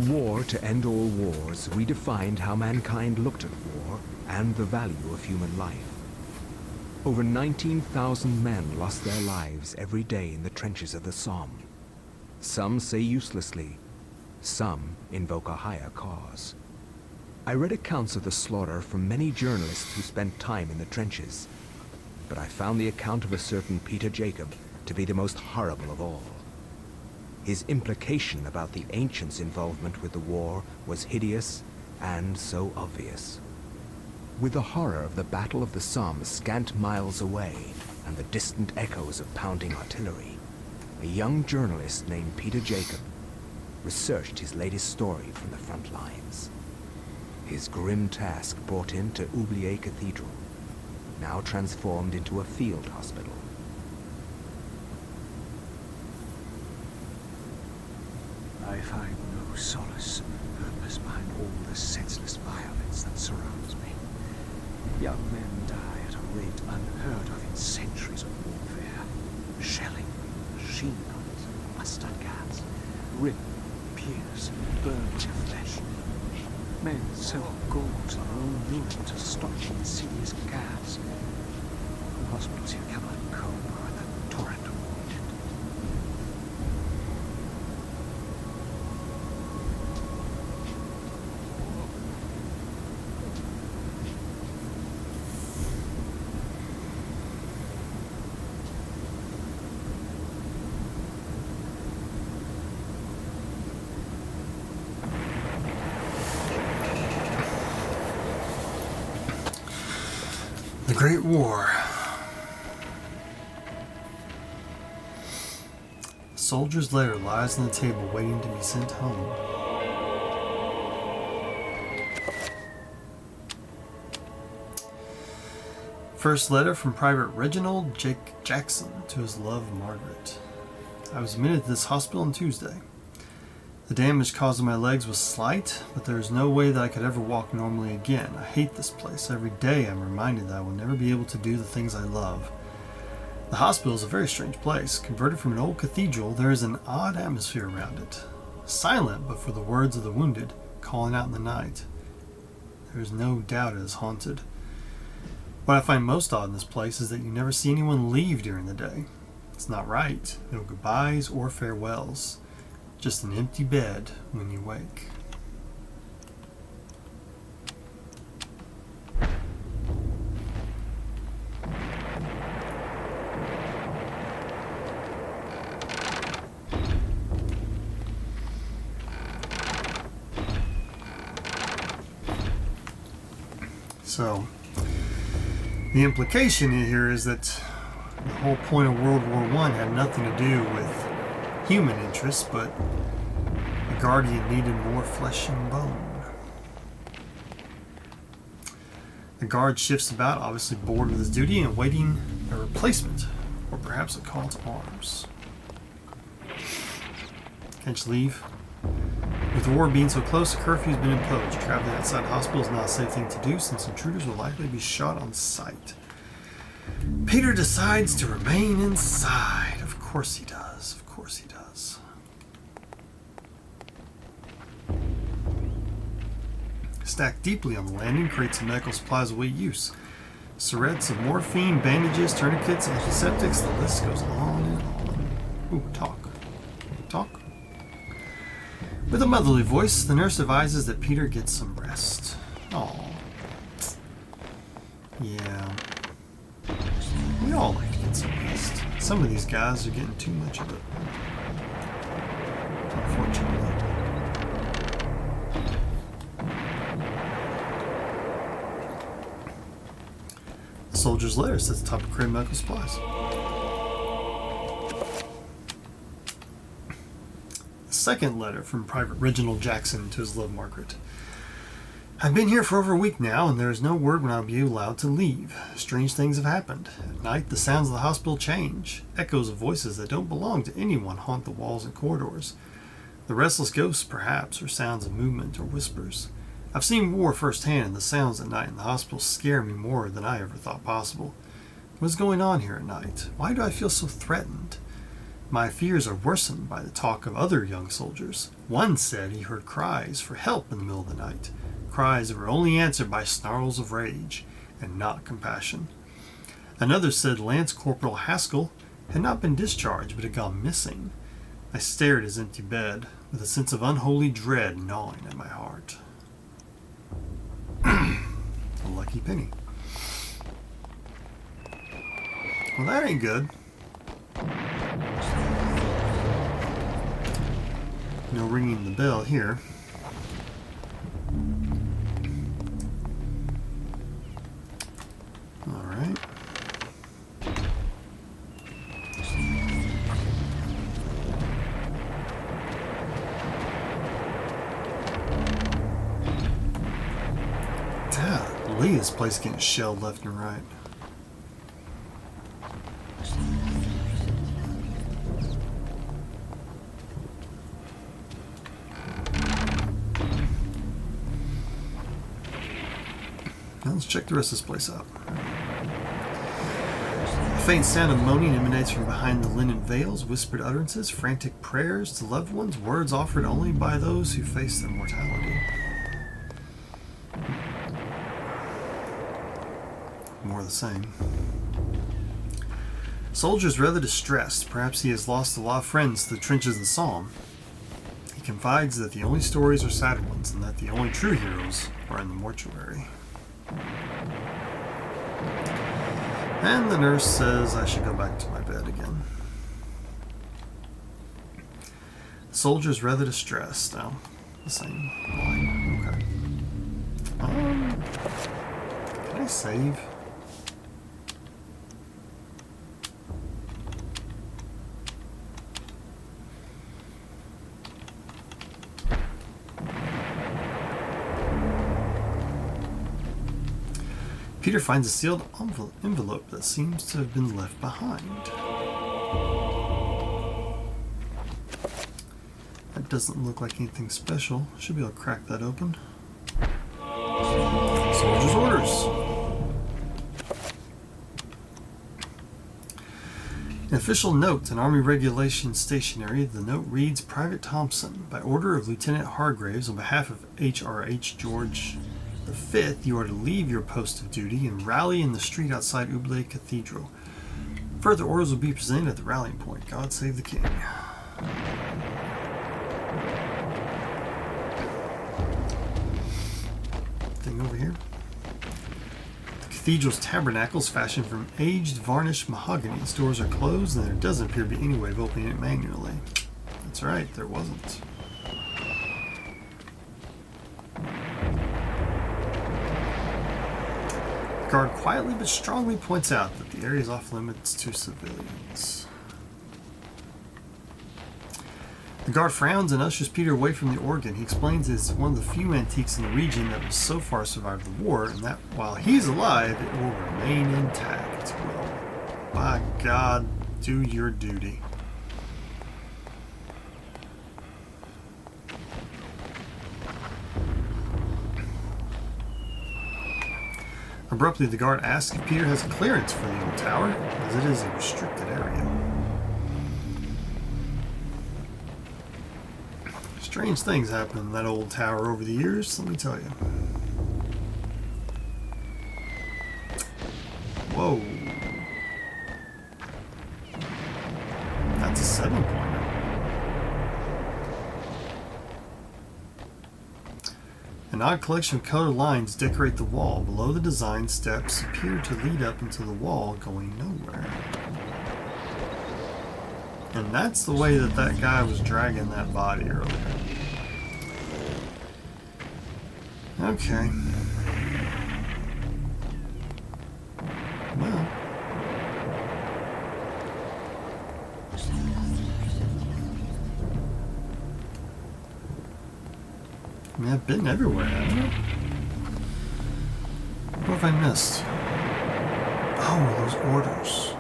war to end all wars redefined how mankind looked at war and the value of human life. Over 19,000 men lost their lives every day in the trenches of the Somme. Some say uselessly, some invoke a higher cause. I read accounts of the slaughter from many journalists who spent time in the trenches, but I found the account of a certain Peter Jacob to be the most horrible of all. His implication about the ancients' involvement with the war was hideous and so obvious. With the horror of the Battle of the Somme scant miles away and the distant echoes of pounding artillery, a young journalist named Peter Jacob researched his latest story from the front lines. His grim task brought him to Oublie Cathedral, now transformed into a field hospital. I find no solace and purpose behind all the senseless violence that surrounds me. Young men die at a rate unheard of in centuries of warfare. Shelling, machine guns, mustard gas, rip, pierce, burn to flesh. Men sell gold to their own urine to stop the insidious gas. The hospitals here cannot cope with the torrent of wounded. The Great War. A soldier's letter lies on the table waiting to be sent home. First letter from Private Reginald Jake Jackson to his love Margaret. I was admitted to this hospital on Tuesday. The damage caused to my legs was slight, but there is no way that I could ever walk normally again. I hate this place. Every day I'm reminded that I will never be able to do the things I love. The hospital is a very strange place. Converted from an old cathedral, there is an odd atmosphere around it. Silent, but for the words of the wounded, calling out in the night. There is no doubt it is haunted. What I find most odd in this place is that you never see anyone leave during the day. It's not right. No goodbyes or farewells. Just an empty bed when you wake. So, the implication here is that the whole point of World War I had nothing to do with human interests, but the Guardian needed more flesh and bone. The guard shifts about, obviously bored with his duty and awaiting a replacement, or perhaps a call to arms. Can't you leave? With the war being so close, a curfew has been imposed. Traveling outside hospital is not a safe thing to do, since intruders will likely be shot on sight. Peter decides to remain inside. Of course he does. Of course he does. Stacked deeply on the landing, crates of medical supplies await use. Syringes of morphine, bandages, tourniquets, antiseptics, the list goes on and on. Ooh, talk. Talk. With a motherly voice, the nurse advises that Peter get some rest. Oh. Yeah. We all like to get some rest. Some of these guys are getting too much of it. Unfortunately. The soldier's letter sits atop of crate of medical supplies. The second letter from Private Reginald Jackson to his love Margaret. I've been here for over a week now, and there is no word when I'll be allowed to leave. Strange things have happened. At night, the sounds of the hospital change. Echoes of voices that don't belong to anyone haunt the walls and corridors. The restless ghosts, perhaps, or sounds of movement or whispers. I've seen war firsthand, and the sounds at night in the hospital scare me more than I ever thought possible. What's going on here at night? Why do I feel so threatened? My fears are worsened by the talk of other young soldiers. One said he heard cries for help in the middle of the night, cries that were only answered by snarls of rage and not compassion. Another said Lance Corporal Haskell had not been discharged but had gone missing. I stared at his empty bed with a sense of unholy dread gnawing at my heart. A lucky penny. Well, that ain't good. No ringing the bell here. All right. Golly, this place getting shelled left and right. Now let's check the rest of this place out. A faint sound of moaning emanates from behind the linen veils, whispered utterances, frantic prayers to loved ones, words offered only by those who face their mortality. More of the same. Soldier's rather distressed. Perhaps he has lost a lot of friends to the trenches and Psalm. He confides that the only stories are sad ones and that the only true heroes are in the mortuary. And the nurse says I should go back to my bed again. The soldier's rather distressed. Now, the same line. Okay. Can I save? Peter finds a sealed envelope that seems to have been left behind. That doesn't look like anything special. Should be able to crack that open. Soldier's orders. An official note in Army Regulations Stationery. The note reads, Private Thompson, by order of Lieutenant Hargraves on behalf of H.R.H. George the 5th, you are to leave your post of duty and rally in the street outside Oublie Cathedral. Further orders will be presented at the rallying point. God save the King. Thing over here. The cathedral's tabernacle is fashioned from aged, varnished mahogany. Its doors are closed, and there doesn't appear to be any way of opening it manually. That's right, there wasn't. The guard quietly but strongly points out that the area is off limits to civilians. The guard frowns and ushers Peter away from the organ. He explains it's one of the few antiques in the region that has so far survived the war, and that while he's alive, it will remain intact. Well, by God, do your duty. Abruptly, the guard asks if Peter has clearance for the old tower, as it is a restricted area. Strange things happen in that old tower over the years, let me tell you. Whoa. That's a 7-pointer. An odd collection of colored lines decorate the wall. Below the design, steps appear to lead up into the wall, going nowhere. And that's the way that that guy was dragging that body earlier. Okay. Well. I mean, I've been everywhere, haven't I? What have I missed? Oh, those orders.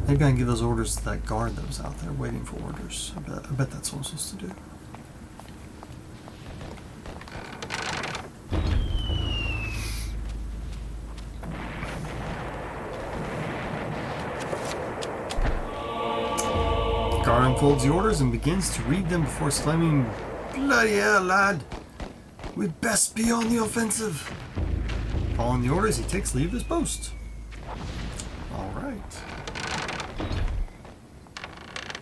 Maybe I can give those orders to that guard that was out there waiting for orders. I bet that's what I'm supposed to do. guard unfolds the orders and begins to read them before exclaiming, "Bloody hell, lad! We'd best be on the offensive." Following the orders, he takes leave of his post. Alright.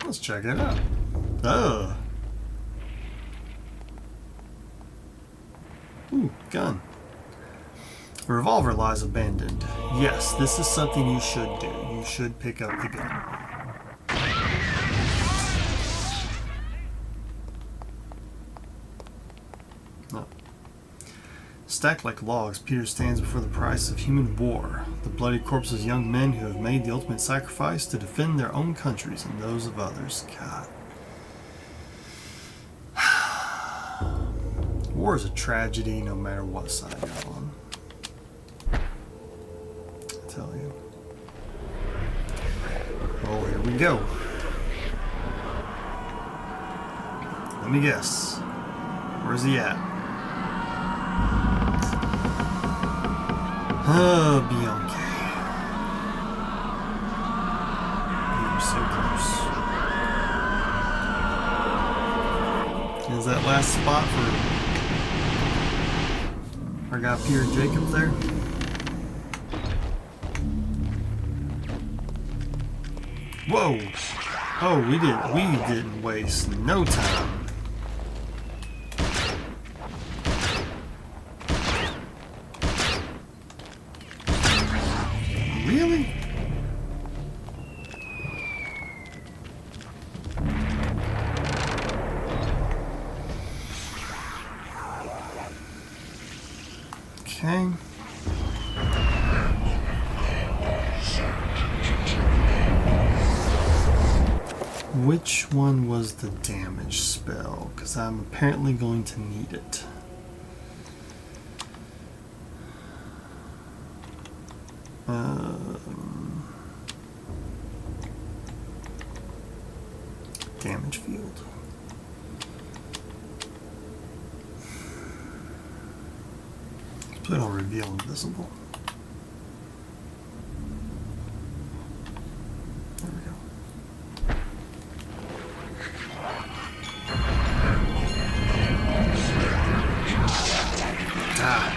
Let's check it out. Ooh, gun. A revolver lies abandoned. Yes, this is something you should do. You should pick up the gun. No. Stacked like logs, Peter stands before the price of human war. The bloody corpses of young men who have made the ultimate sacrifice to defend their own countries and those of others. God. War is a tragedy no matter what side you're on. I tell you. Oh, here we go. Let me guess. Where's he at? Bianchi. You were so close. Is that last spot for our guy Peter Jacobs there? Whoa! Oh, we didn't waste no time. Really? Okay. Which one was the damage spell? Because I'm apparently going to need it. Damage field. Let's put it on reveal invisible. There we go. Ah.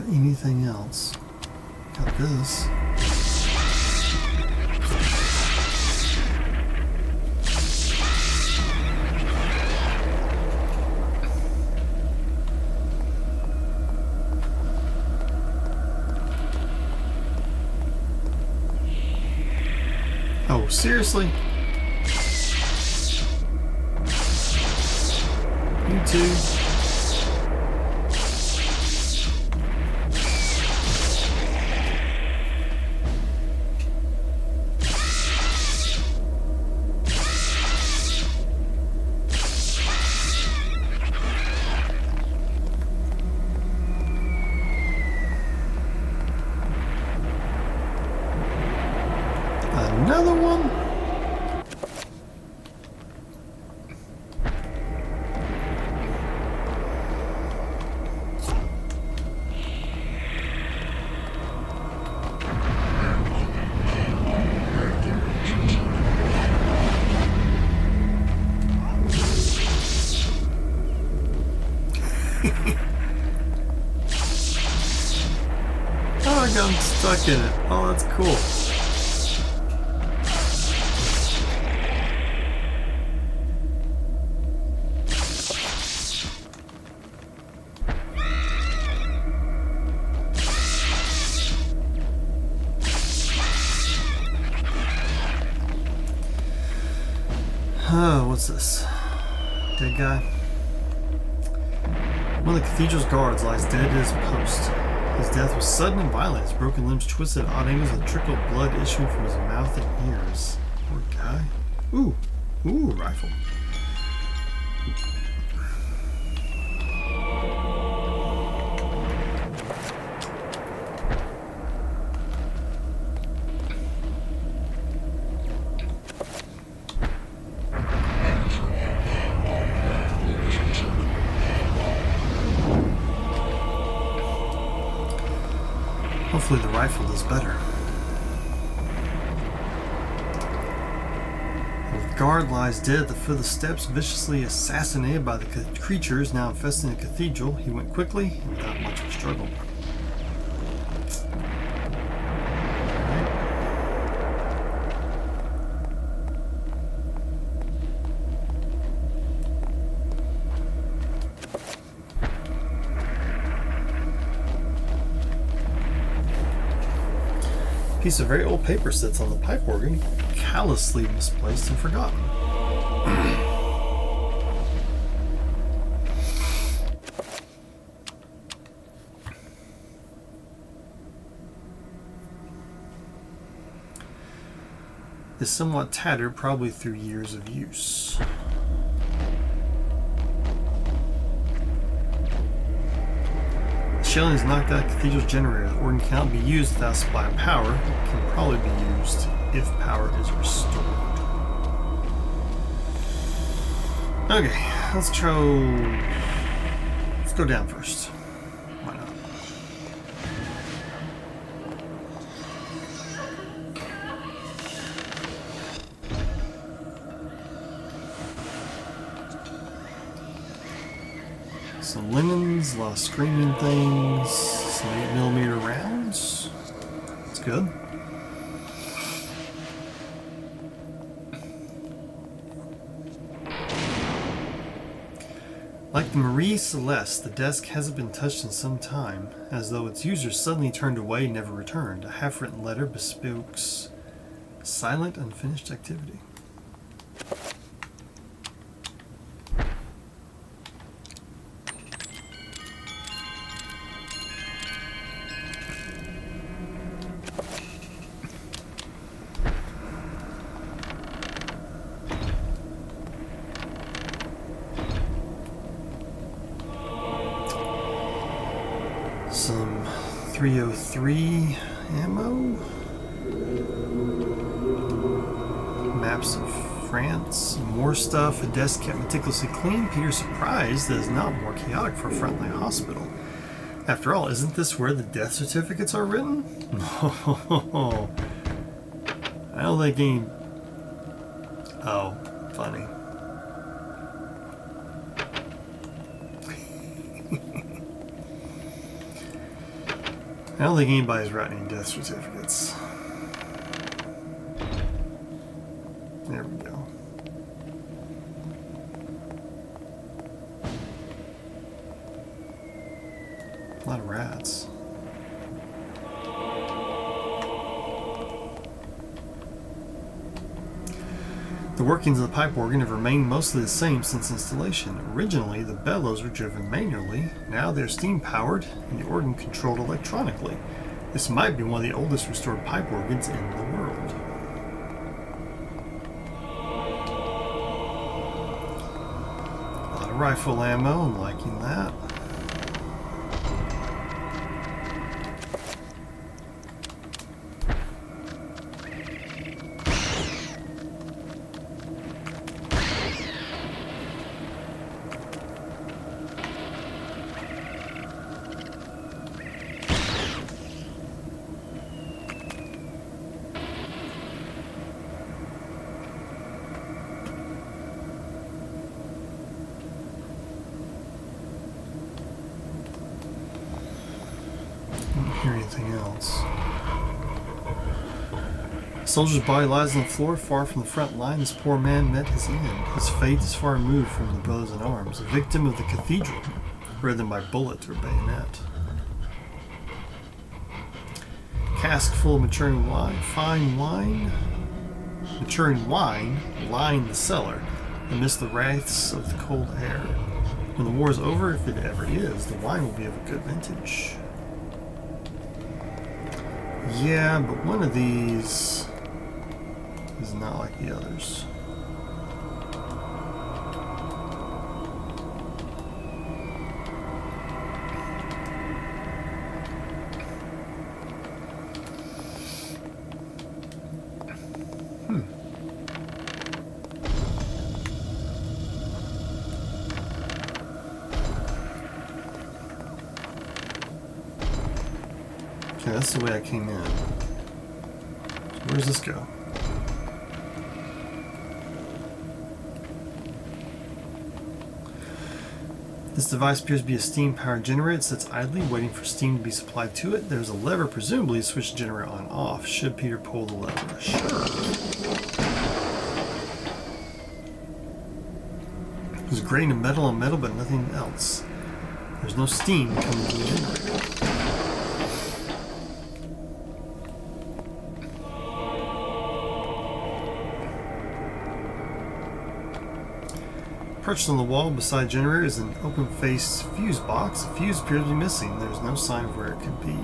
Anything else? Got this. Oh, seriously? You too? Another one? Oh, I got stuck in it. Oh, that's cool. Oh, what's this? Dead guy? One of the cathedral's guards lies dead at his post. His death was sudden and violent. His broken limbs twisted at odd angles with a trickle of blood issuing from his mouth and ears. Poor guy. Ooh, rifle. Hopefully the rifle does better. The guard lies dead at the foot of the steps, viciously assassinated by the creatures now infesting the cathedral. He went quickly and without much of a struggle. Piece of very old paper sits on the pipe organ, callously misplaced and forgotten. Is somewhat tattered, probably through years of use. Shelling has knocked out Cathedral's generator. The organ cannot be used without a supply of power. It can probably be used if power is restored. Okay, let's go down first. Why not? Some linens, a lot of screaming things, some 8mm rounds. That's good. Like the Marie Celeste, the desk hasn't been touched in some time, as though its user suddenly turned away and never returned. A half-written letter bespeaks silent, unfinished activity. Some 303 ammo. Maps of France. More stuff. A desk kept meticulously clean. Peter's surprised that it's not more chaotic for a frontline hospital. After all, isn't this where the death certificates are written? No. I don't think any... Oh, funny. I don't think anybody's writing any death certificates. There we go. A lot of rats. The workings of the pipe organ have remained mostly the same since installation. Originally, the bellows were driven manually. Now they're steam-powered and the organ controlled electronically. This might be one of the oldest restored pipe organs in the world. A lot of rifle ammo, I'm liking that. Anything else. A soldier's body lies on the floor far from the front line. This poor man met his end. His fate is far removed from the brothers in arms, a victim of the cathedral rather than by bullet or bayonet. Cask full of maturing wine, fine wine. Maturing wine line the cellar amidst the wraiths of the cold air. When the war is over, if it ever is, the wine will be of a good vintage. Yeah, but one of these is not like the others. Okay, that's the way I came in. Where does this go? This device appears to be a steam-powered generator. It sits idly, waiting for steam to be supplied to it. There's a lever, presumably, to switch the generator on and off. Should Peter pull the lever? Sure. There's a grain of metal on metal, but nothing else. There's no steam coming from the generator. Perched on the wall beside the generator is an open-faced fuse box. The fuse appears to be missing. There's no sign of where it could be.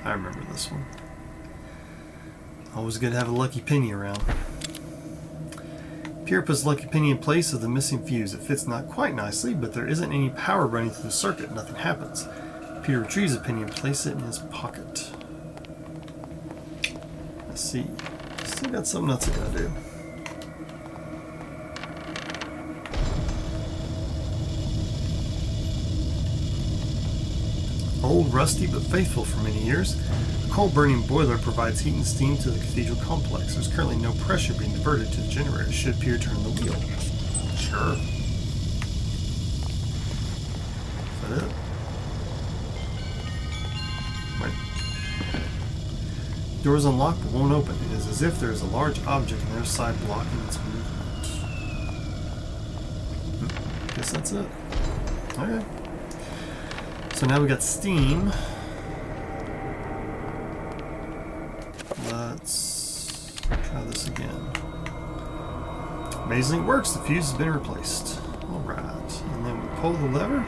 I remember this one. Always good to have a lucky penny around. Pierre puts lucky penny in place of the missing fuse. It fits not quite nicely, but there isn't any power running through the circuit. Nothing happens. Peter retrieves the penny and places it in his pocket. Let's see. Still got something else I gotta do. Old, rusty, but faithful for many years, a coal-burning boiler provides heat and steam to the cathedral complex. There's currently no pressure being diverted to the generator. Should Peter turn the wheel? Sure. Is that it? Wait. Door's unlocked but won't open. It is as if there is a large object on the other side blocking its movement. Guess that's it. Okay. So now we got steam. Let's try this again. Amazingly, it works. The fuse has been replaced. Alright. And then we pull the lever.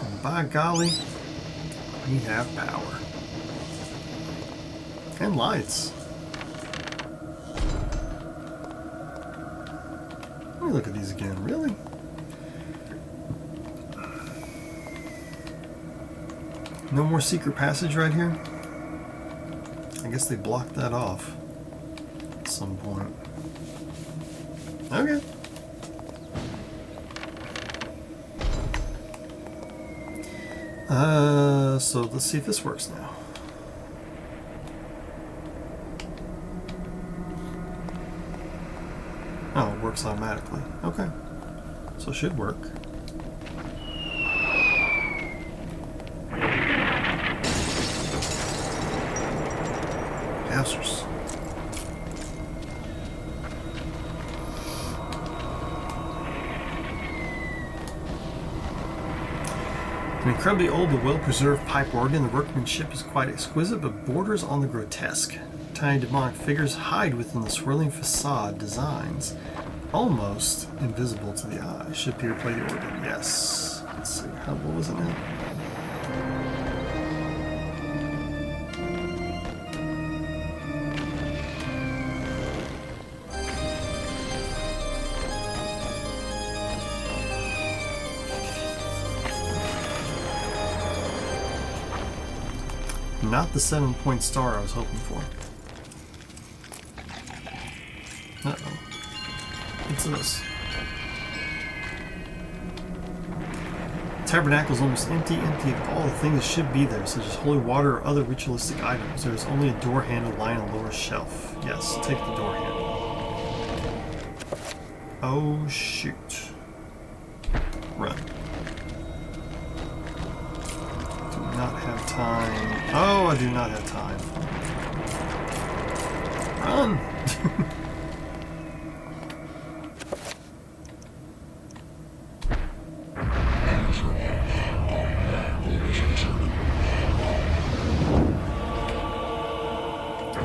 And by golly, we have power. And lights. Let me look at these again. Really? No more secret passage right here? I guess they blocked that off at some point. Okay. So let's see if this works now. Oh, it works automatically. Okay. So it should work. Answers. An incredibly old but well-preserved pipe organ, the workmanship is quite exquisite but borders on the grotesque. Tiny demonic figures hide within the swirling facade designs, almost invisible to the eye. Should Peter play the organ? Yes. Let's see. What was it now? Not the 7-point star I was hoping for. Uh-oh. What's this? The tabernacle is almost empty of all the things that should be there, such as holy water or other ritualistic items. There is only a door handle lying on the lower shelf. Yes, take the door handle. Oh, shoot. Run. Not have time. Oh, I do not have time. Run!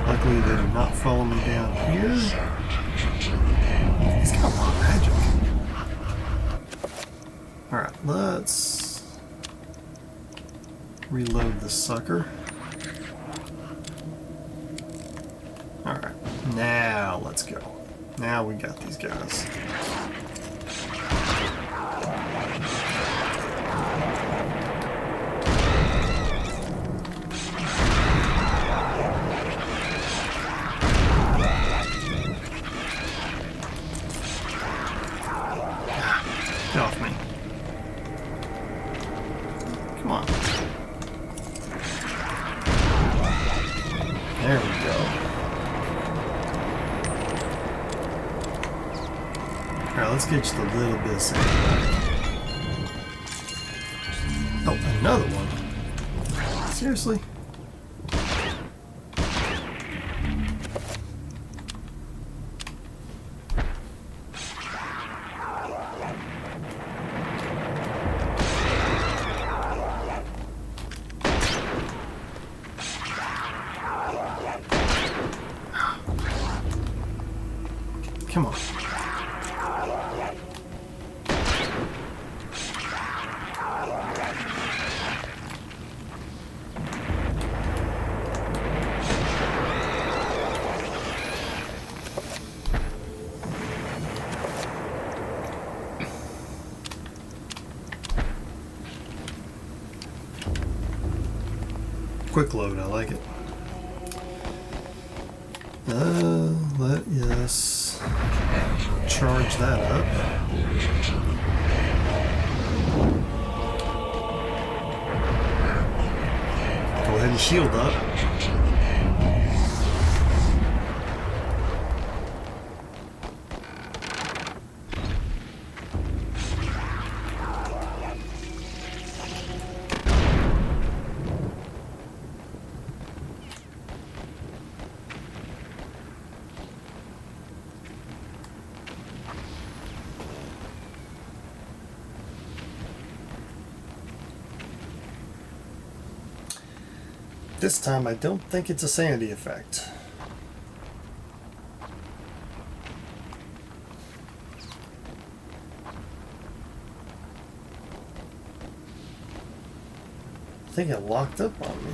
Luckily, they do not follow me down here. He's got a lot of magic. Alright, let's reload the sucker. Alright, now let's go. Now we got these guys. Get off me. Alright, let's get just a little bit of sanity. Oh, another one. Seriously? Come on. Quick load, I like it. Yes. Charge that up. Go ahead and shield up. This time, I don't think it's a sanity effect. I think it locked up on me.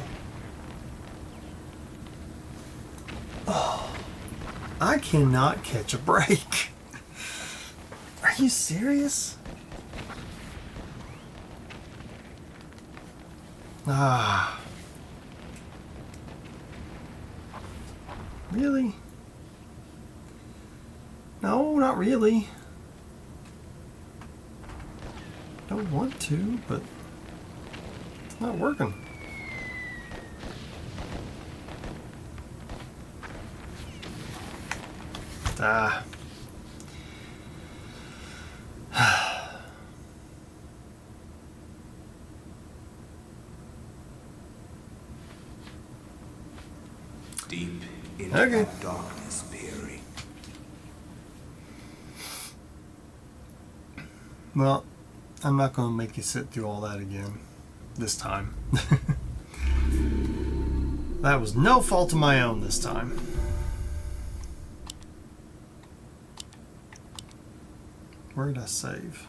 Oh, I cannot catch a break. Are you serious? Ah. Really? No, not really. Don't want to, but it's not working. Ah. Deep into Okay. that darkness peering. Well, I'm not going to make you sit through all that again. This time. That was no fault of my own this time. Where did I save?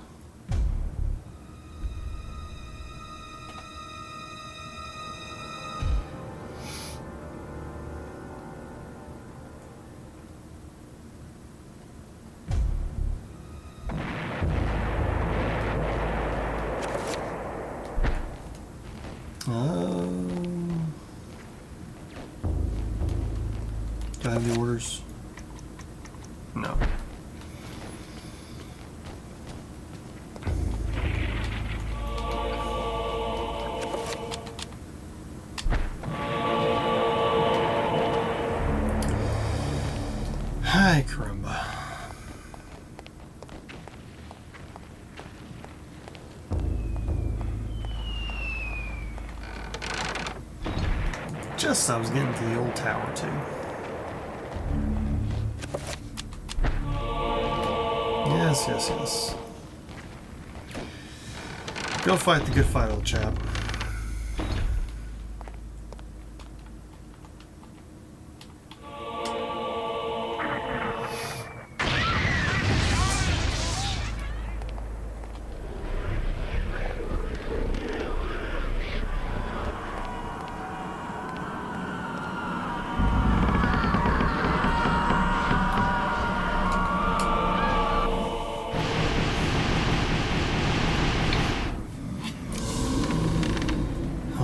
Do I have the orders? No. Hi, caramba. Just I was getting to the old tower too. Yes, yes, yes. Go fight the good fight, old chap.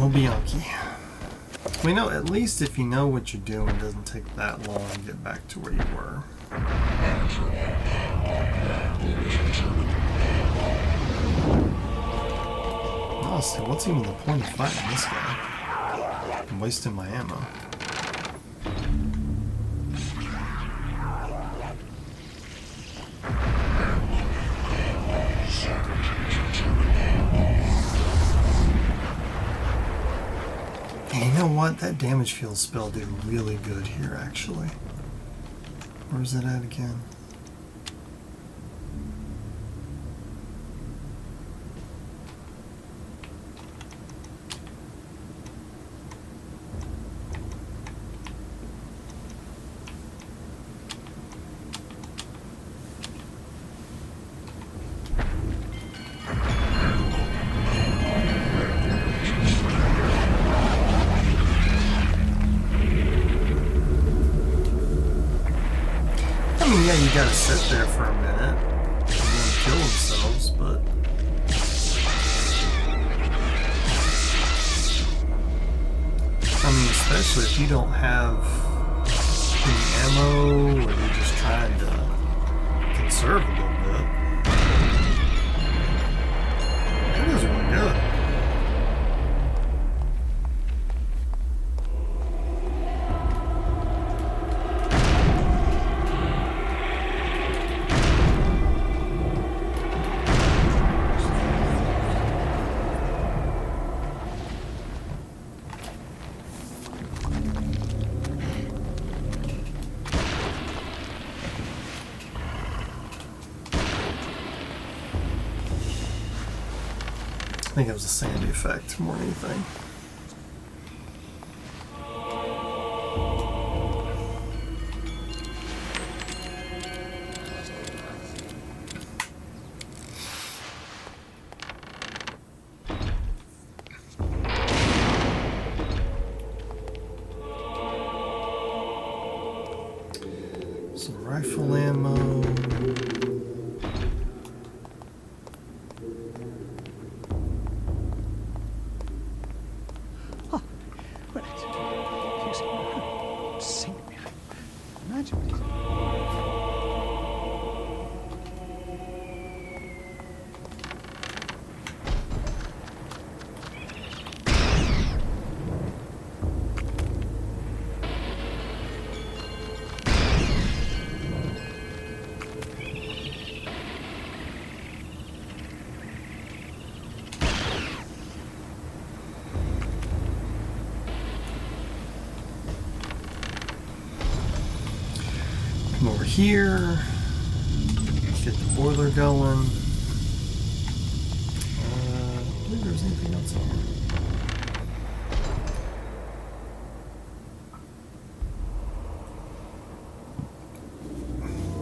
Bianchi. We know at least if you know what you're doing, it doesn't take that long to get back to where you were. Honestly, what's even the point of fighting this guy? I'm wasting my ammo. what? That damage field spell did really good here, actually. Where's it at again? Yeah, you gotta sit there for a minute and then kill themselves, but I mean, especially if you don't have any ammo or you're just trying to conserve a little bit. That is really good. I think it was a Sanity effect more than anything. Some rifle ammo. Come over here, get the boiler going. I don't believe there's anything else in here.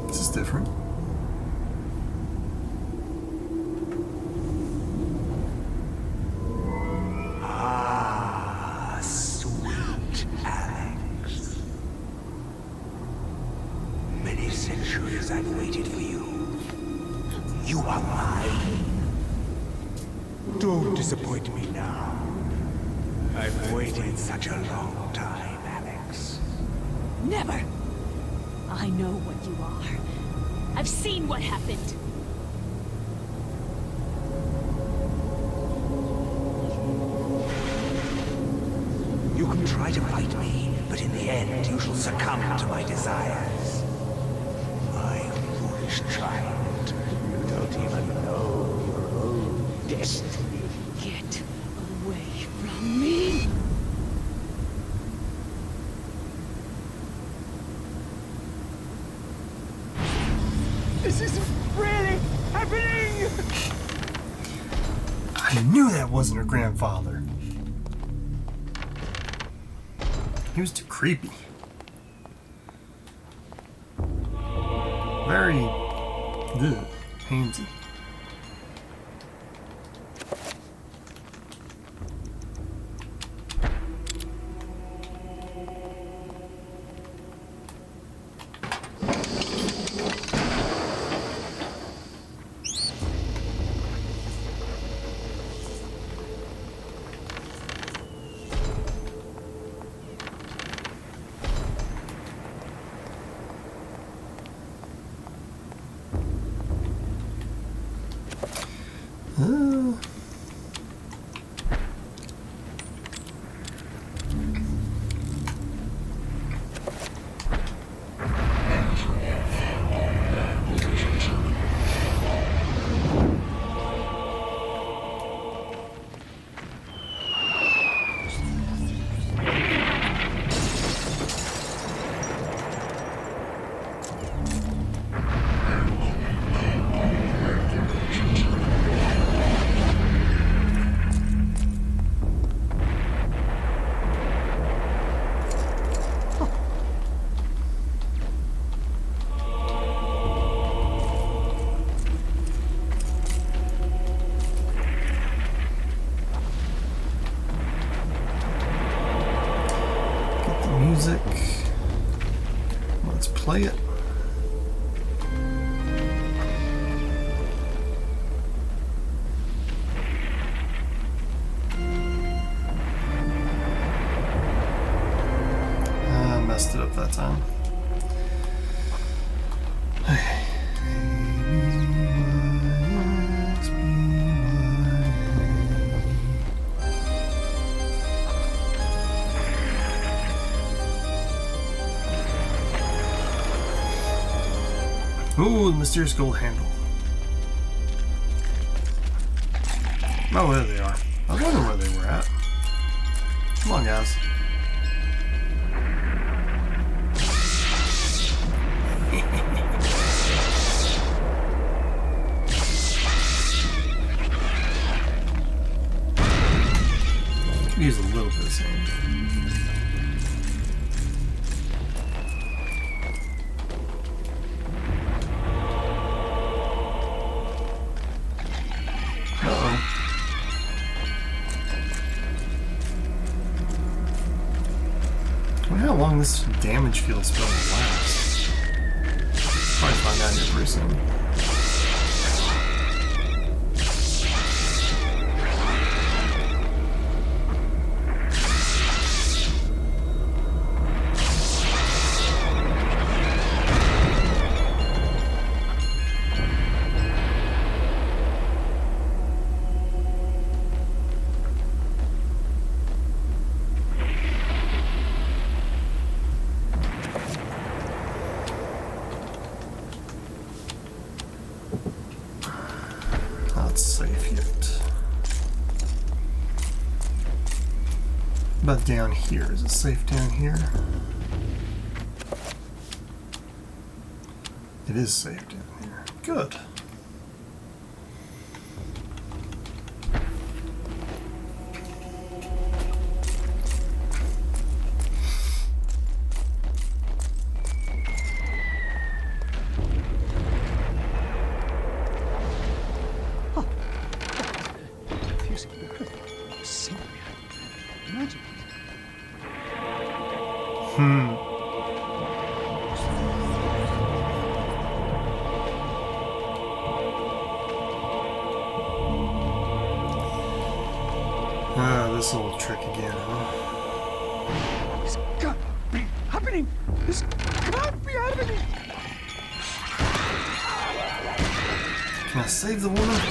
This is different. Ah, sweet Alex. Many centuries I've waited for you. You are mine. Don't disappoint me now. I've waited such a long time, Alex. Never! I know what you are. I've seen what happened. You can try to fight me, but in the end you shall succumb to my desires. My foolish child, you don't even know your own destiny. Get away from me! This isn't really happening! I knew that wasn't her grandfather. He was too creepy. Very handsy. play it. I messed it up that time. Ooh, the mysterious gold handle. Oh, there they are. I was wondering where they were at. Come on, guys. Could use a little bit of sand. How long this damage field spell will last. Probably find out here pretty soon. Safe yet. About down here. Is it safe down here? It is safe down here. Good. This old trick again, huh? This can't be happening! This can't be happening! Can I save the woman?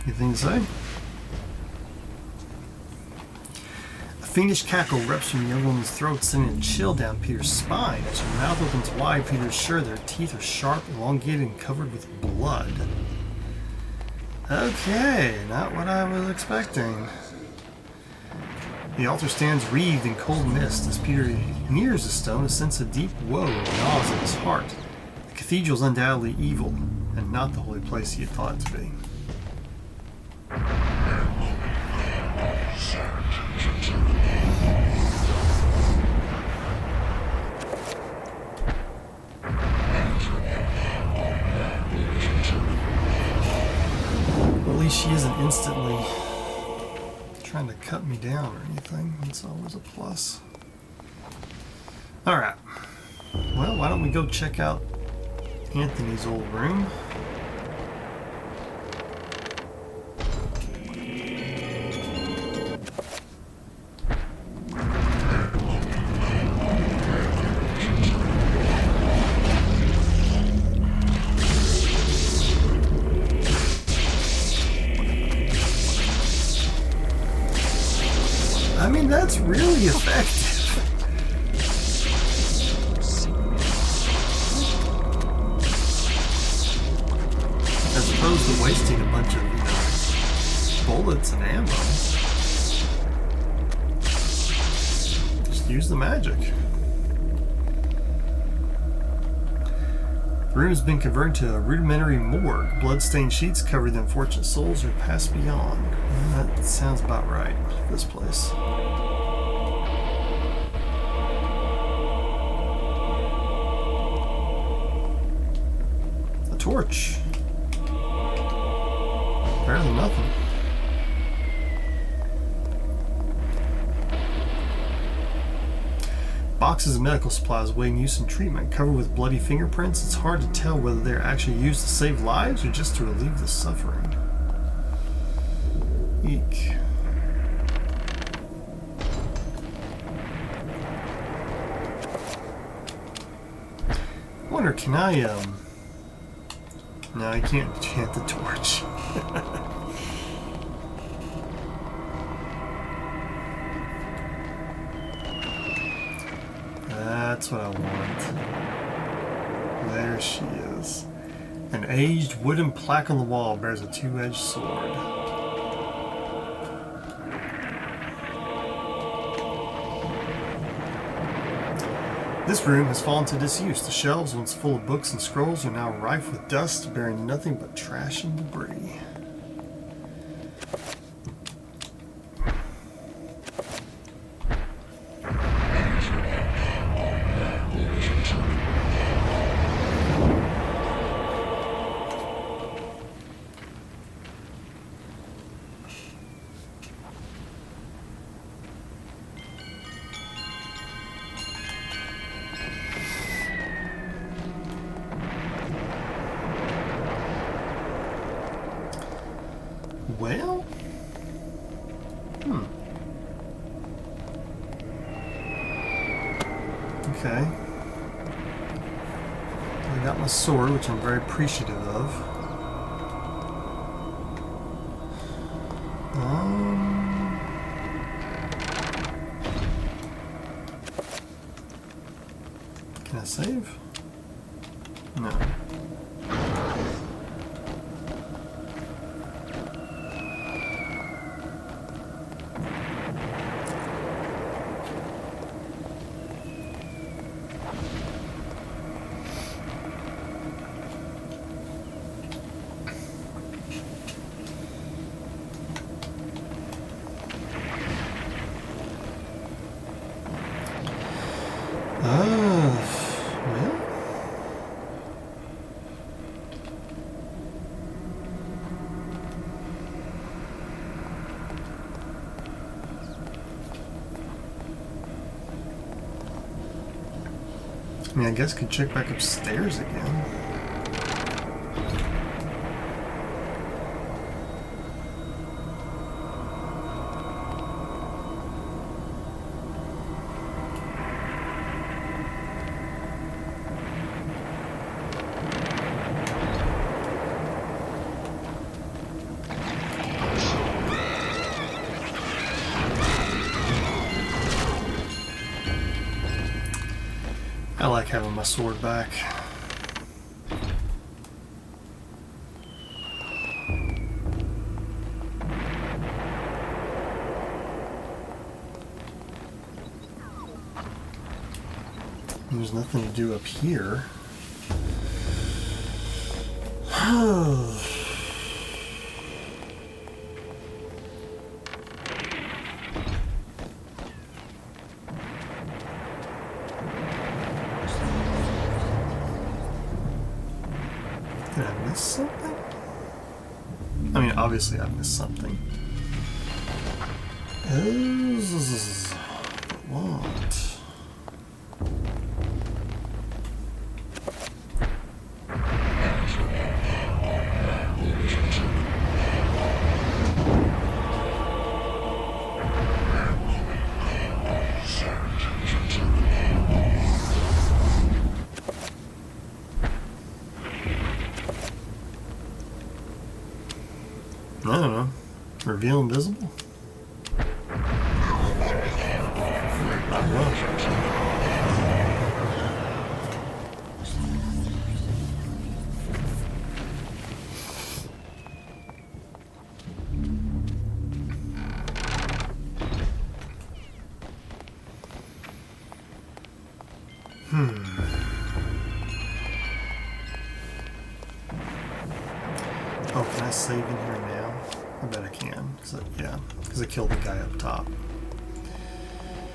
Anything to say? A fiendish cackle erupts from the young woman's throat, sending a chill down Peter's spine. As her mouth opens wide, Peter is sure their teeth are sharp, elongated, and covered with blood. Okay, not what I was expecting. The altar stands wreathed in cold mist. As Peter nears the stone, a sense of deep woe gnaws at his heart. The cathedral is undoubtedly evil, and not the holy place he had thought it to be. At least she isn't instantly trying to cut me down or anything. That's always a plus. Alright. Well, why don't we go check out Anthony's old room? I mean, that's really effective. As opposed to wasting a bunch of, bullets and ammo. Just use the magic. The room has been converted to a rudimentary morgue. Blood-stained sheets cover the unfortunate souls who pass beyond. That sounds about right for this place. A torch. Better than nothing. Boxes of medical supplies awaiting use and treatment, covered with bloody fingerprints. It's hard to tell whether they're actually used to save lives or just to relieve the suffering. Eek. I wonder, can I, No, I can't enchant the torch. That's what I want. There she is. An aged wooden plaque on the wall bears a two-edged sword. This room has fallen to disuse. The shelves, once full of books and scrolls, are now rife with dust, bearing nothing but trash and debris. Well? Okay. I got my sword, which I'm very appreciative of. Can I save? No. Well. I mean, I guess I could check back upstairs again. I like having my sword back. There's nothing to do up here. Did I miss something? I mean, obviously I missed something. What? I don't know. Reveal invisible? I don't know. Oh, can I save in here now? I bet I can. Because I killed the guy up top.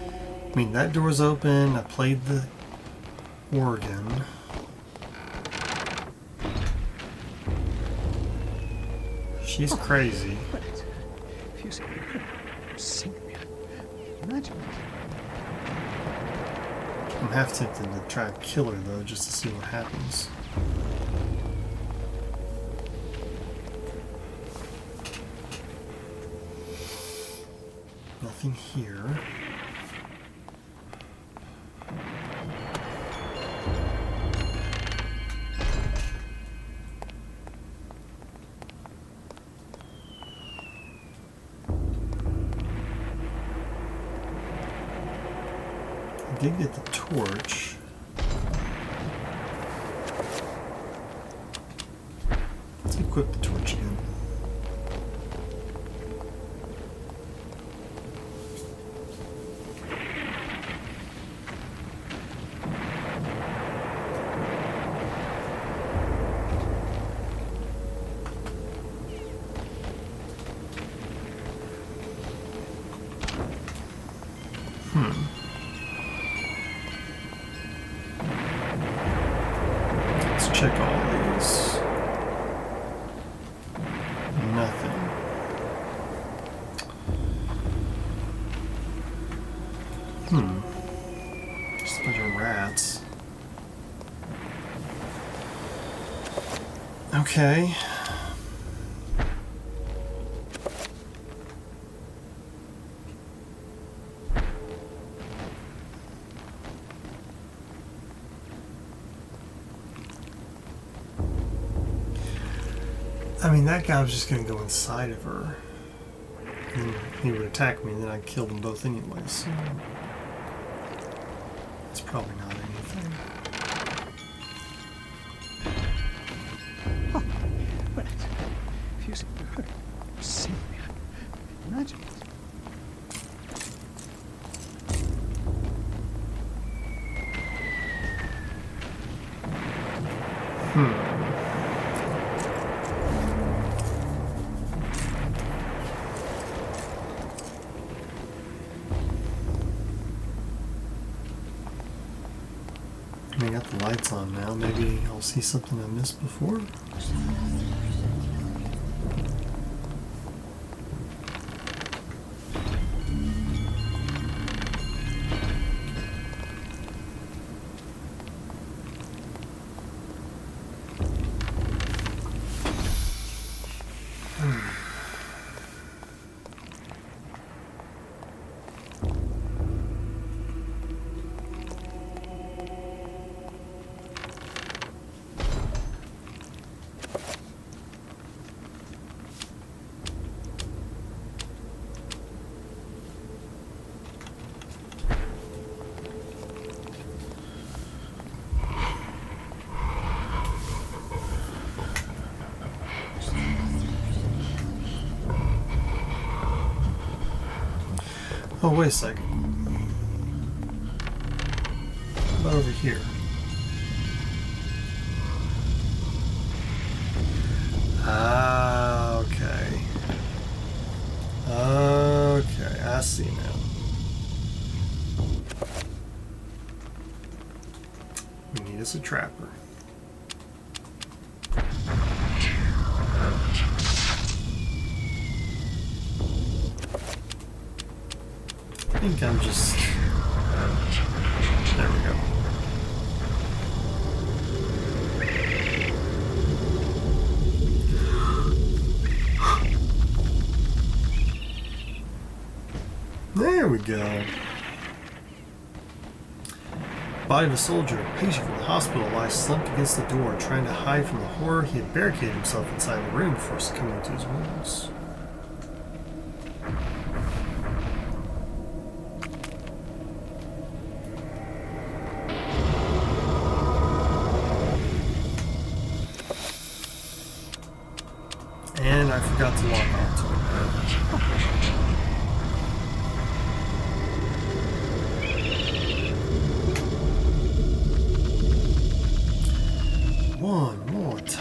I mean, that door's open. I played the organ. She's crazy. If you say sing me, imagine it. I'm half tempted to try to kill her though, just to see what happens. Nothing here. I did get the torch. Let's equip the torch again. Let's check all these. Nothing. Just a bunch of rats. Okay. I mean, that guy was just going to go inside of her. And he would attack me, and then I'd kill them both anyway, so... It's probably not anything. Oh, well, if you say sing me, imagine it. I got the lights on now. Maybe I'll see something I missed before. Oh, wait a second. What about over here? Ah, okay. Okay, I see now. We need us a trapper. I think I'm just... There we go. There we go. Body of a soldier, a patient from the hospital, lies slumped against the door, trying to hide from the horror. He had barricaded himself inside the room before succumbing to his wounds. And I forgot to lock onto it.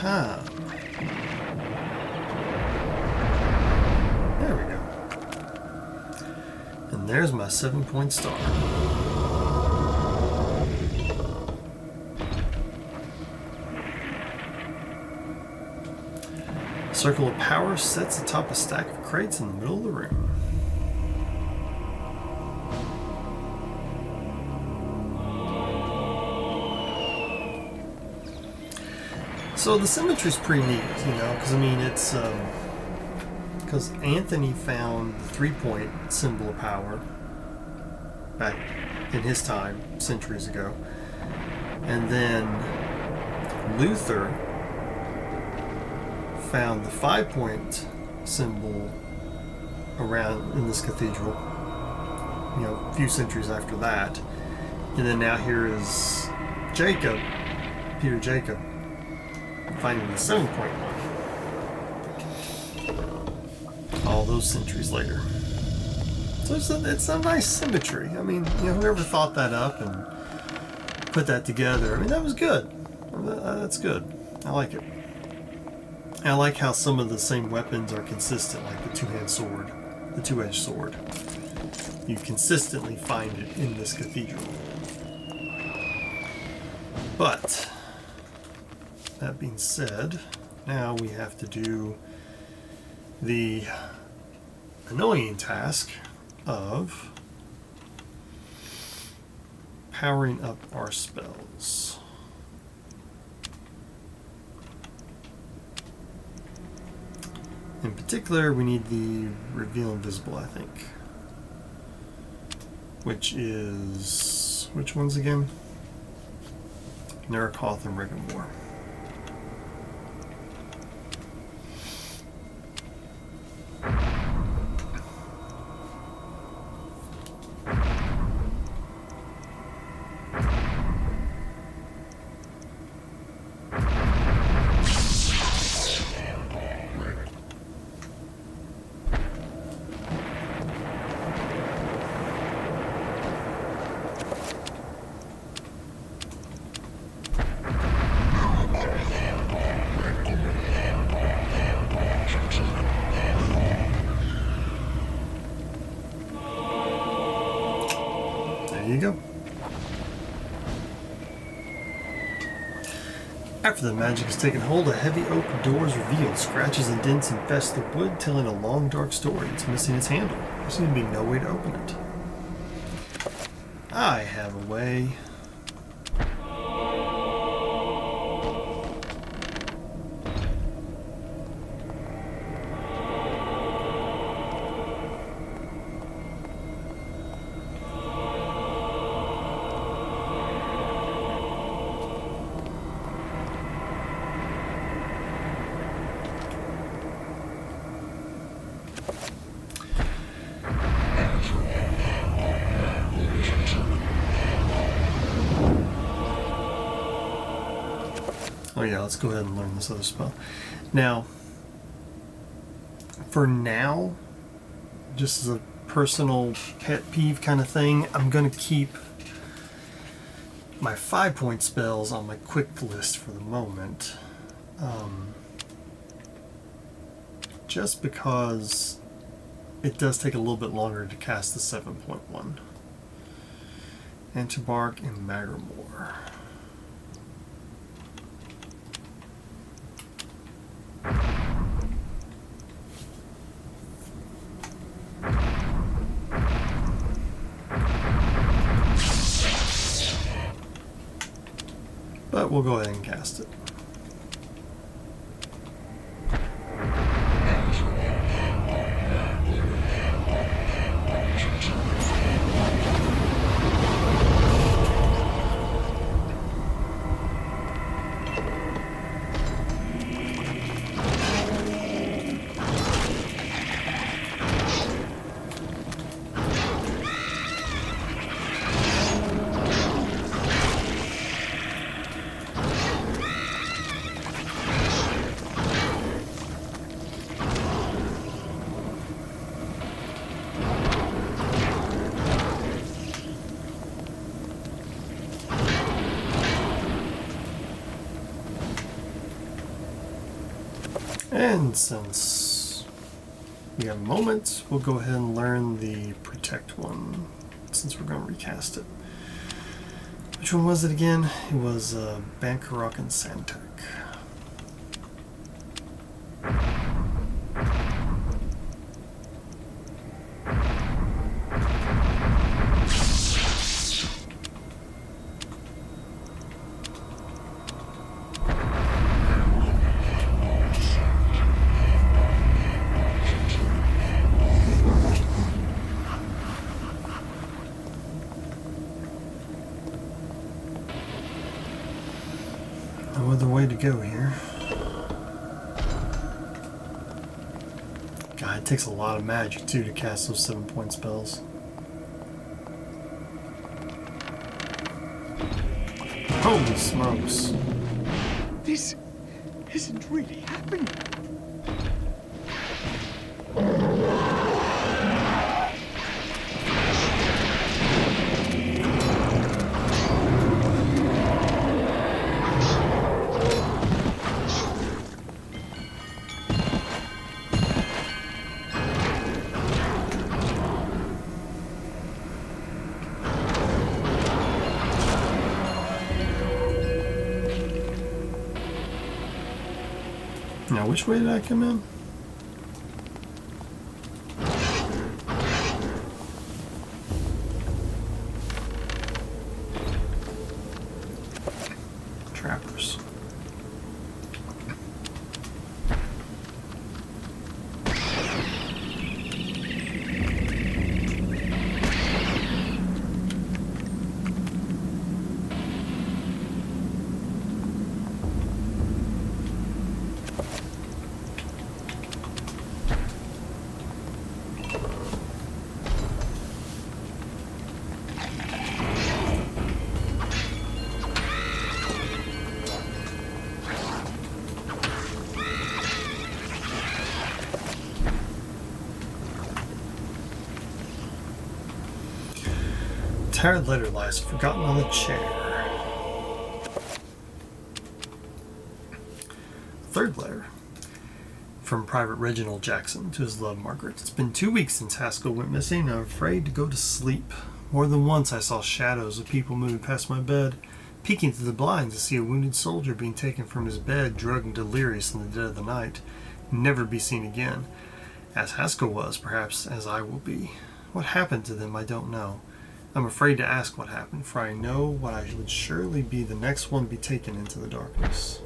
time. There we go. And there's my 7-point star. Circle of power sets atop a stack of crates in the middle of the room. So the symmetry's pretty neat, you know, because I mean it's because Anthony found the 3-point symbol of power back in his time, centuries ago, and then Luther found the 5-point symbol around in this cathedral, you know, a few centuries after that. And then now here is Jacob, Peter Jacob, finding the 7-point one. All those centuries later. So it's a nice symmetry. I mean, you know, whoever thought that up and put that together, I mean, that was good. That's good. I like it. I like how some of the same weapons are consistent, like the 2-hand sword, the 2-edged sword. You consistently find it in this cathedral. But, that being said, now we have to do the annoying task of powering up our spells. In particular, we need the Reveal Invisible, I think. Which is... which ones again? Nerekoth and Riggamore. There you go. After the magic has taken hold, a heavy oak door is revealed. Scratches and dents infest the wood, telling a long, dark story. It's missing its handle. There seems to be no way to open it. I have a way. Oh yeah, let's go ahead and learn this other spell. Now, for now, just as a personal pet peeve kind of thing, I'm going to keep my 5-point spells on my quick list for the moment. Just because it does take a little bit longer to cast the 7-point one. Antibark and Magramore. But we'll go ahead and cast it. And since we have a moment, we'll go ahead and learn the Protect one, since we're going to recast it. Which one was it again? It was Bankarok and Santak. No other way to go here. God, it takes a lot of magic too to cast those 7-point spells. Holy smokes. This isn't really happening. Now, which way did I come in? Trappers. Tired letter lies forgotten on the chair. Third letter. From Private Reginald Jackson to his love, Margaret. It's been 2 weeks since Haskell went missing, and I'm afraid to go to sleep. More than once I saw shadows of people moving past my bed, peeking through the blinds to see a wounded soldier being taken from his bed, drugged and delirious in the dead of the night, never be seen again. As Haskell was, perhaps as I will be. What happened to them I don't know. I'm afraid to ask what happened, for I know what I would surely be the next one to be taken into the darkness.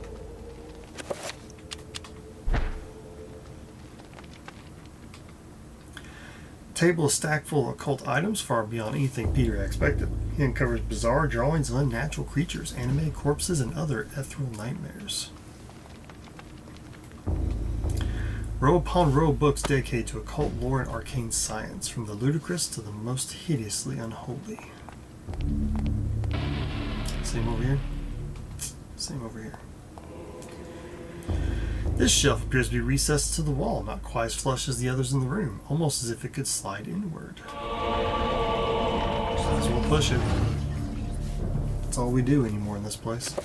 Table is stacked full of occult items far beyond anything Peter expected. He uncovers bizarre drawings of unnatural creatures, animated corpses, and other ethereal nightmares. Row upon row of books dedicated to occult lore and arcane science, from the ludicrous to the most hideously unholy. Same over here. Same over here. This shelf appears to be recessed to the wall, not quite as flush as the others in the room, almost as if it could slide inward. So as well push it. That's all we do anymore in this place.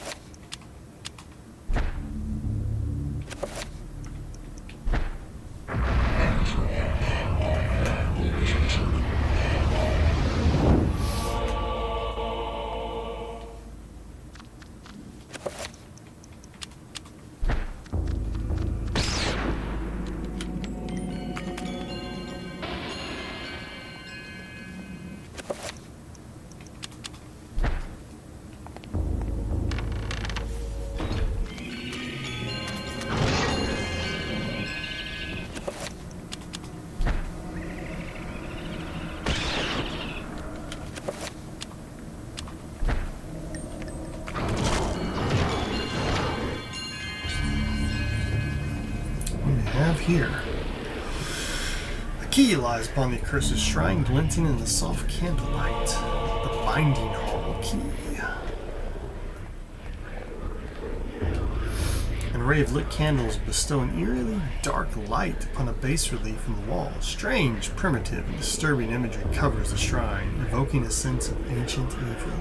Here. The key lies upon the accursed shrine, glinting in the soft candlelight. The binding hall key. An array of lit candles bestow an eerily dark light upon a bas relief in the wall. Strange, primitive, and disturbing imagery covers the shrine, evoking a sense of ancient evil.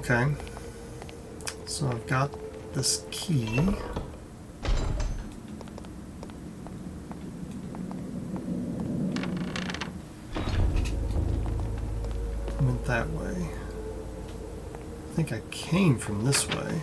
Okay. So I've got this key. I went that way. I think I came from this way.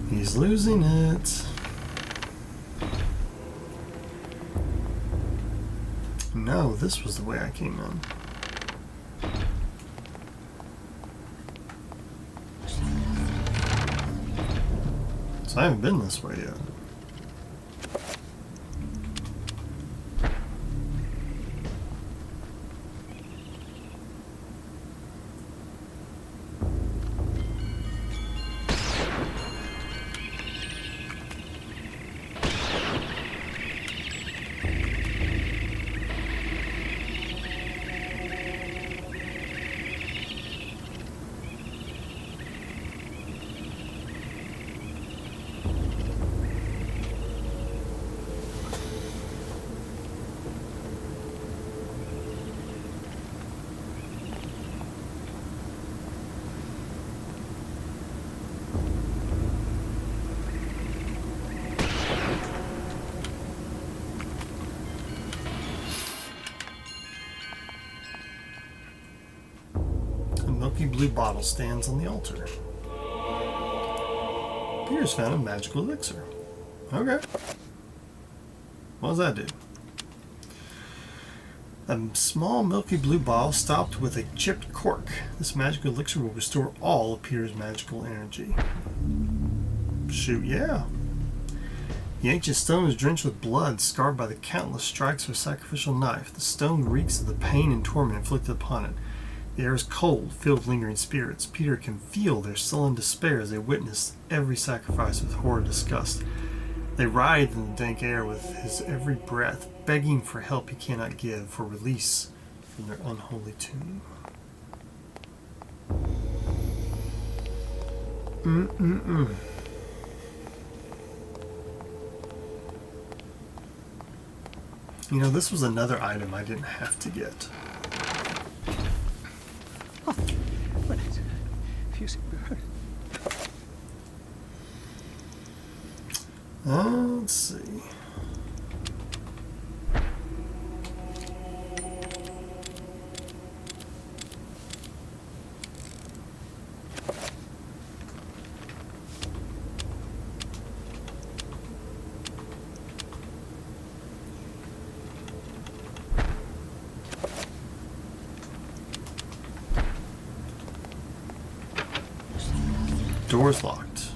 He's losing it. No, this was the way I came in. So I haven't been this way yet. Blue bottle stands on the altar. Peter's found a magical elixir. Okay. What does that do? A small milky blue bottle stopped with a chipped cork. This magical elixir will restore all of Peter's magical energy. Shoot, yeah. The ancient stone is drenched with blood, scarred by the countless strikes of a sacrificial knife. The stone reeks of the pain and torment inflicted upon it. The air is cold, filled with lingering spirits. Peter can feel their sullen despair as they witness every sacrifice with horror and disgust. They writhe in the dank air with his every breath, begging for help he cannot give, for release from their unholy tomb. You know, this was another item I didn't have to get. Let's see. Door's locked.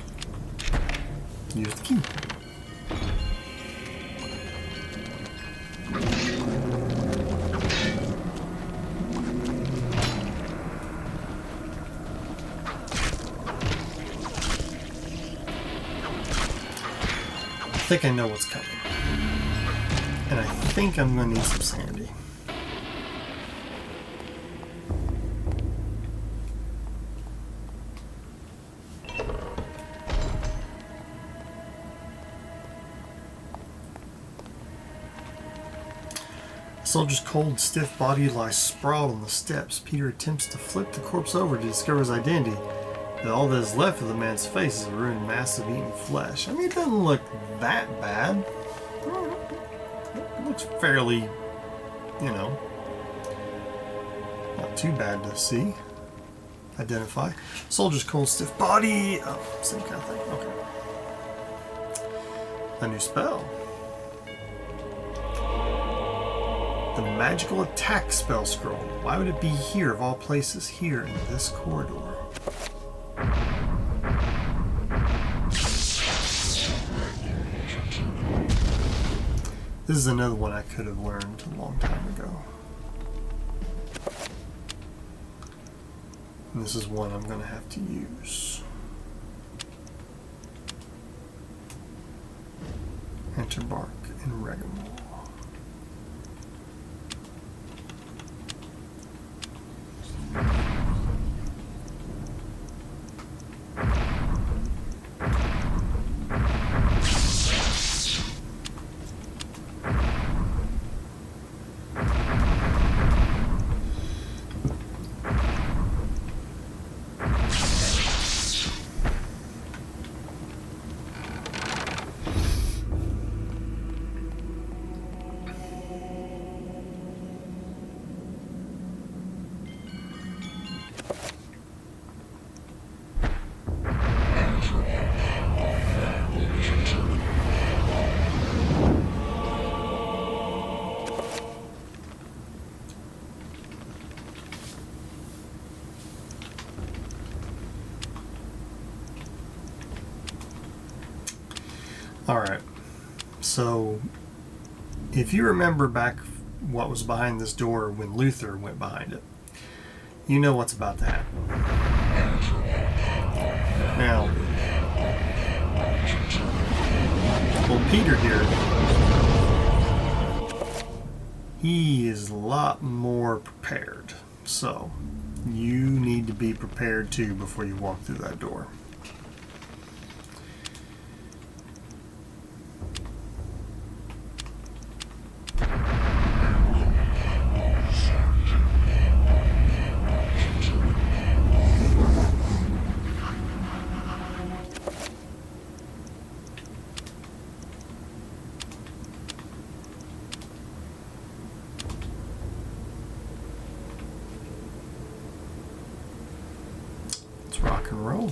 Use the key. I think I know what's coming. And I think I'm going to need some sanity. The soldier's cold, stiff body lies sprawled on the steps. Peter attempts to flip the corpse over to discover his identity. But all that is left of the man's face is a ruined mass of eaten flesh. I mean, it doesn't look that bad. It looks fairly, you know, not too bad to see. Identify. Soldier's cold, stiff body. Oh, same kind of thing. Okay. A new spell. The magical attack spell scroll. Why would it be here of all places, here in this corridor? This is another one I could have learned a long time ago. And this is one I'm going to have to use. Enter bark in Requiem. Alright, so if you remember back what was behind this door when Luther went behind it, you know what's about to happen. Now, well, Peter here, he is a lot more prepared, so you need to be prepared too before you walk through that door. Rock and roll.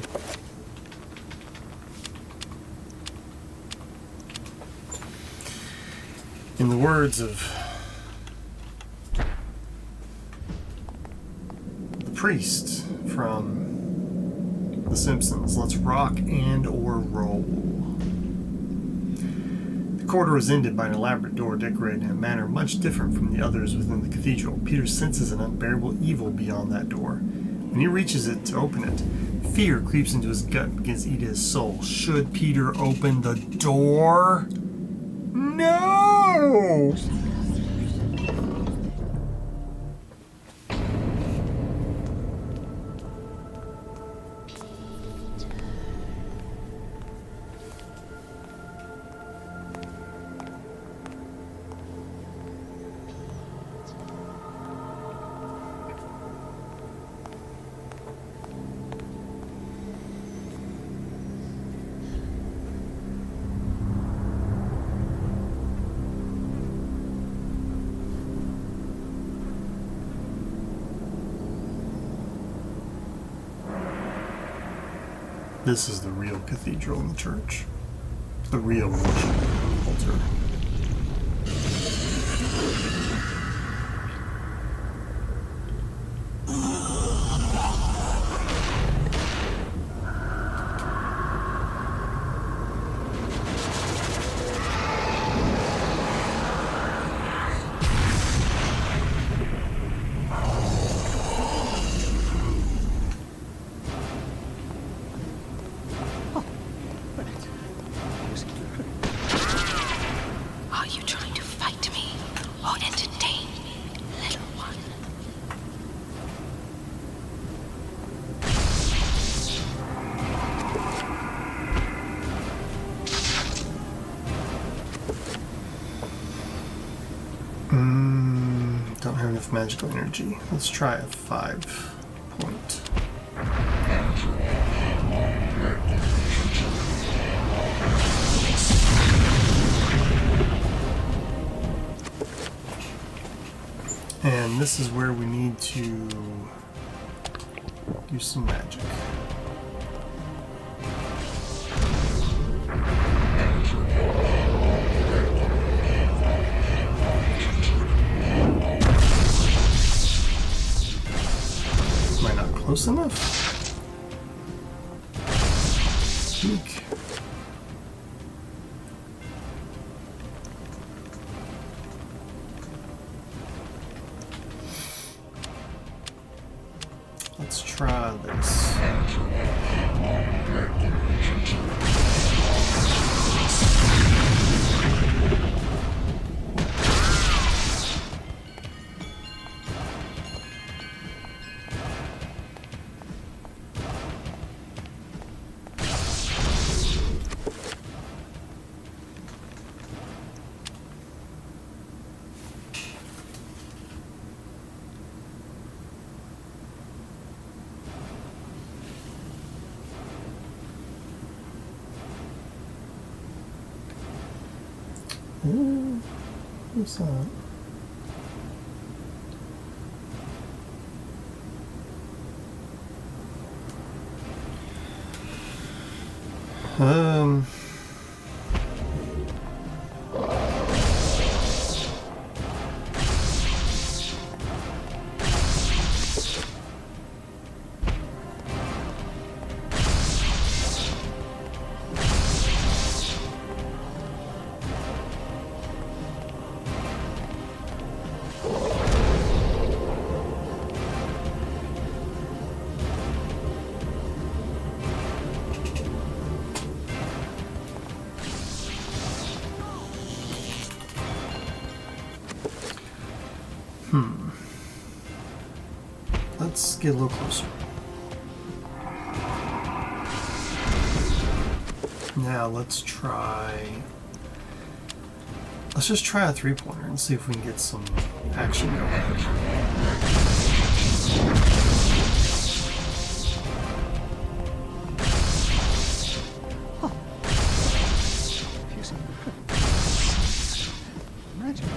In the words of the priest from The Simpsons, let's rock and or roll. The corridor is ended by an elaborate door decorated in a manner much different from the others within the cathedral. Peter senses an unbearable evil beyond that door. When he reaches it to open it, fear creeps into his gut and begins to eat his soul. Should Peter open the door? No! This is the real cathedral in the church. The real worship altar. Are you trying to fight me or entertain me, little one? Don't have enough magical energy. Let's try a 5 point. And this is where we need to do some magic. Am I not close enough? Eek. Let's try this. What's that? Let's get a little closer. Now let's just try a 3-pointer and see if we can get some action going. Magic.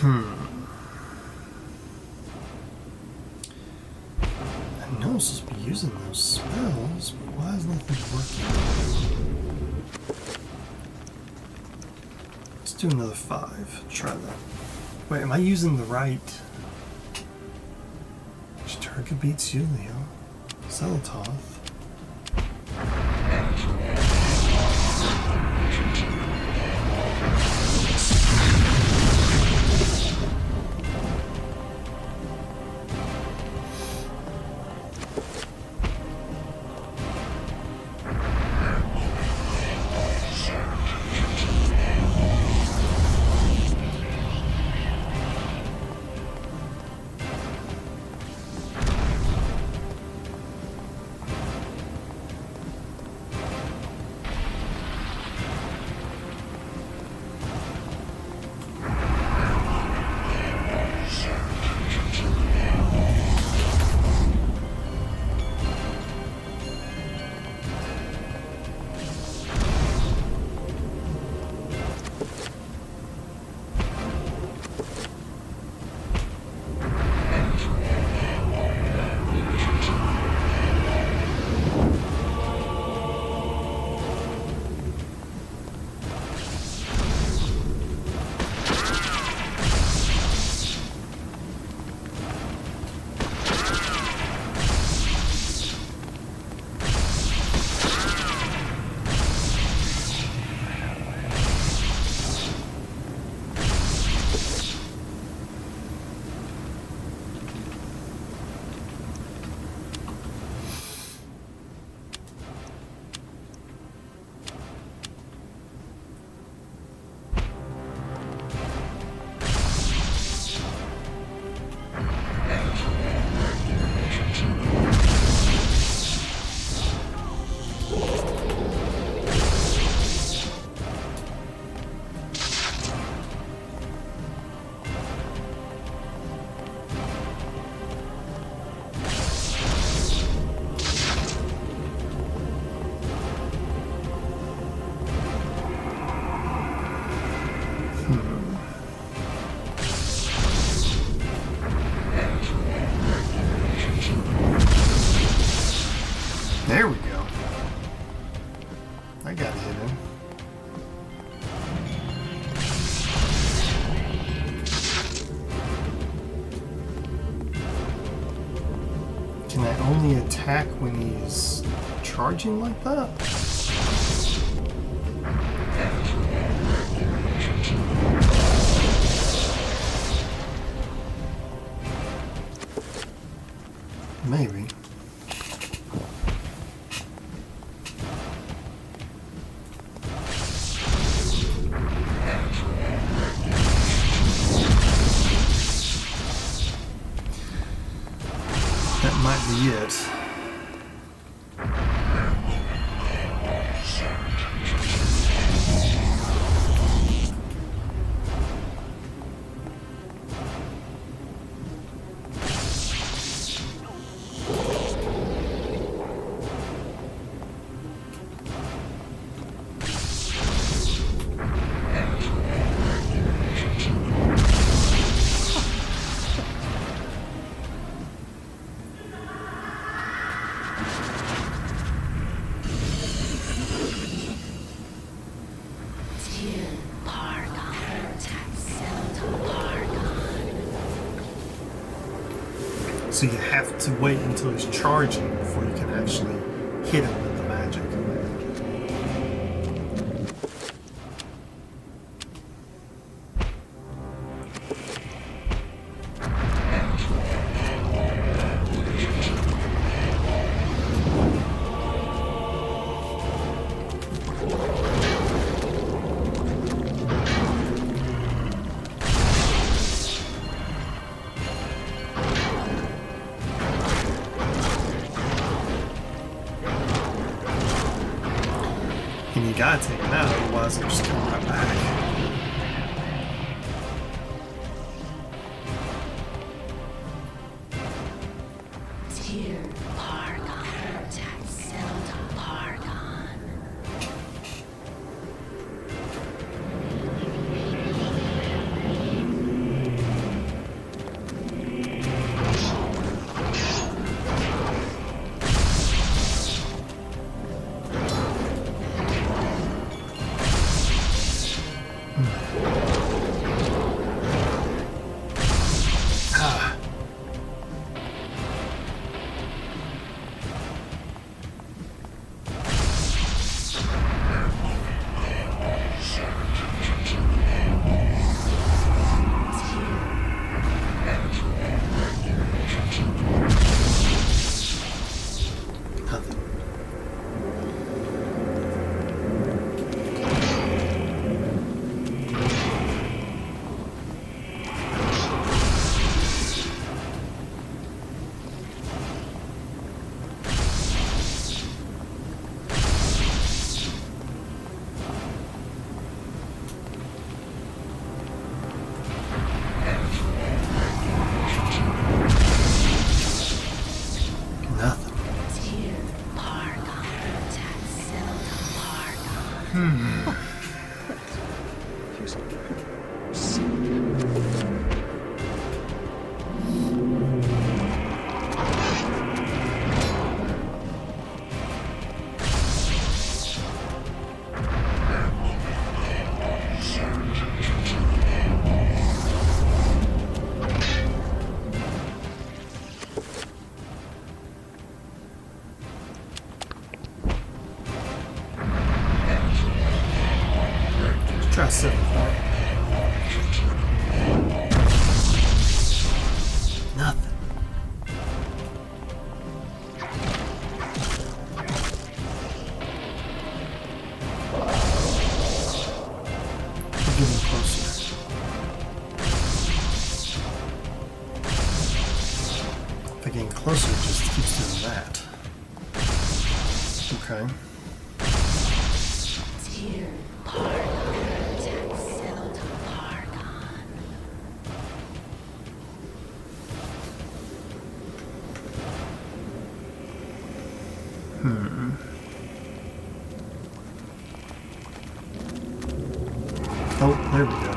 I know I'm supposed to be using those spells, but why is nothing working? Let's do another 5. Try that. Wait, am I using the right? Chattur'gha beats Julio. Xel'latoth. There we go. I got it in. Can I only attack when he's charging like that? Maybe. That might be it. So you have to wait until he's charging before you can actually hit him with the magic. mean, you gotta take them out, otherwise they'll just come right back. Try to sit. Nothing. We're getting closer. If I get closer, it just keeps doing that. Okay. Oh, there we go.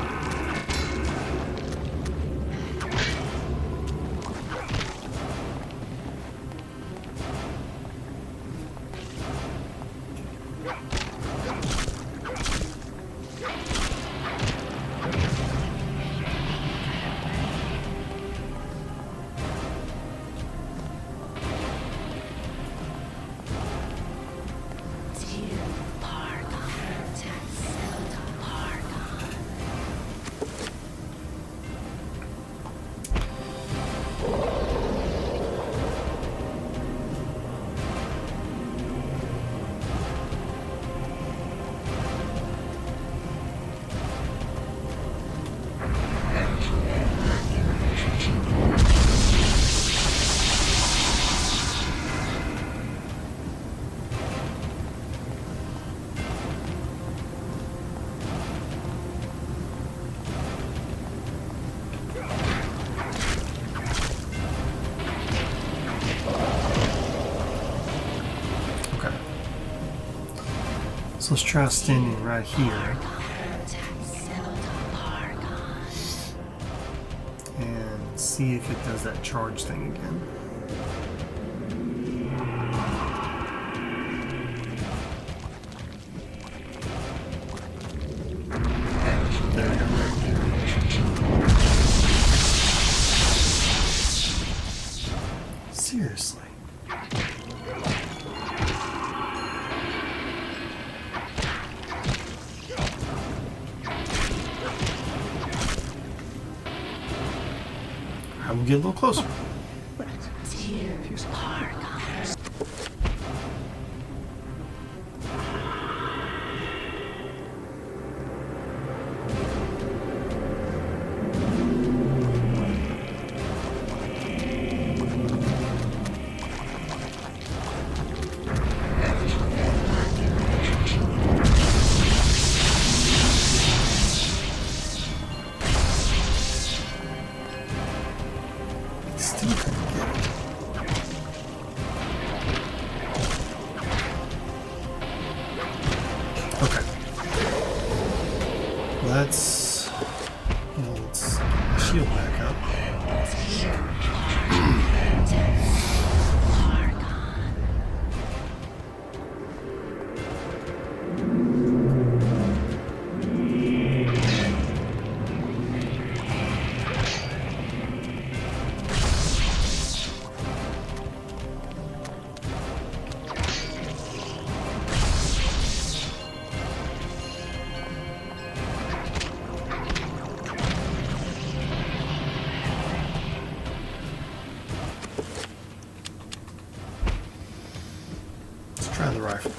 So let's try standing right here. And see if it does that charge thing again. There we go. Seriously. I'm getting a little closer. Okay. Let's shield back up. Try the rifle.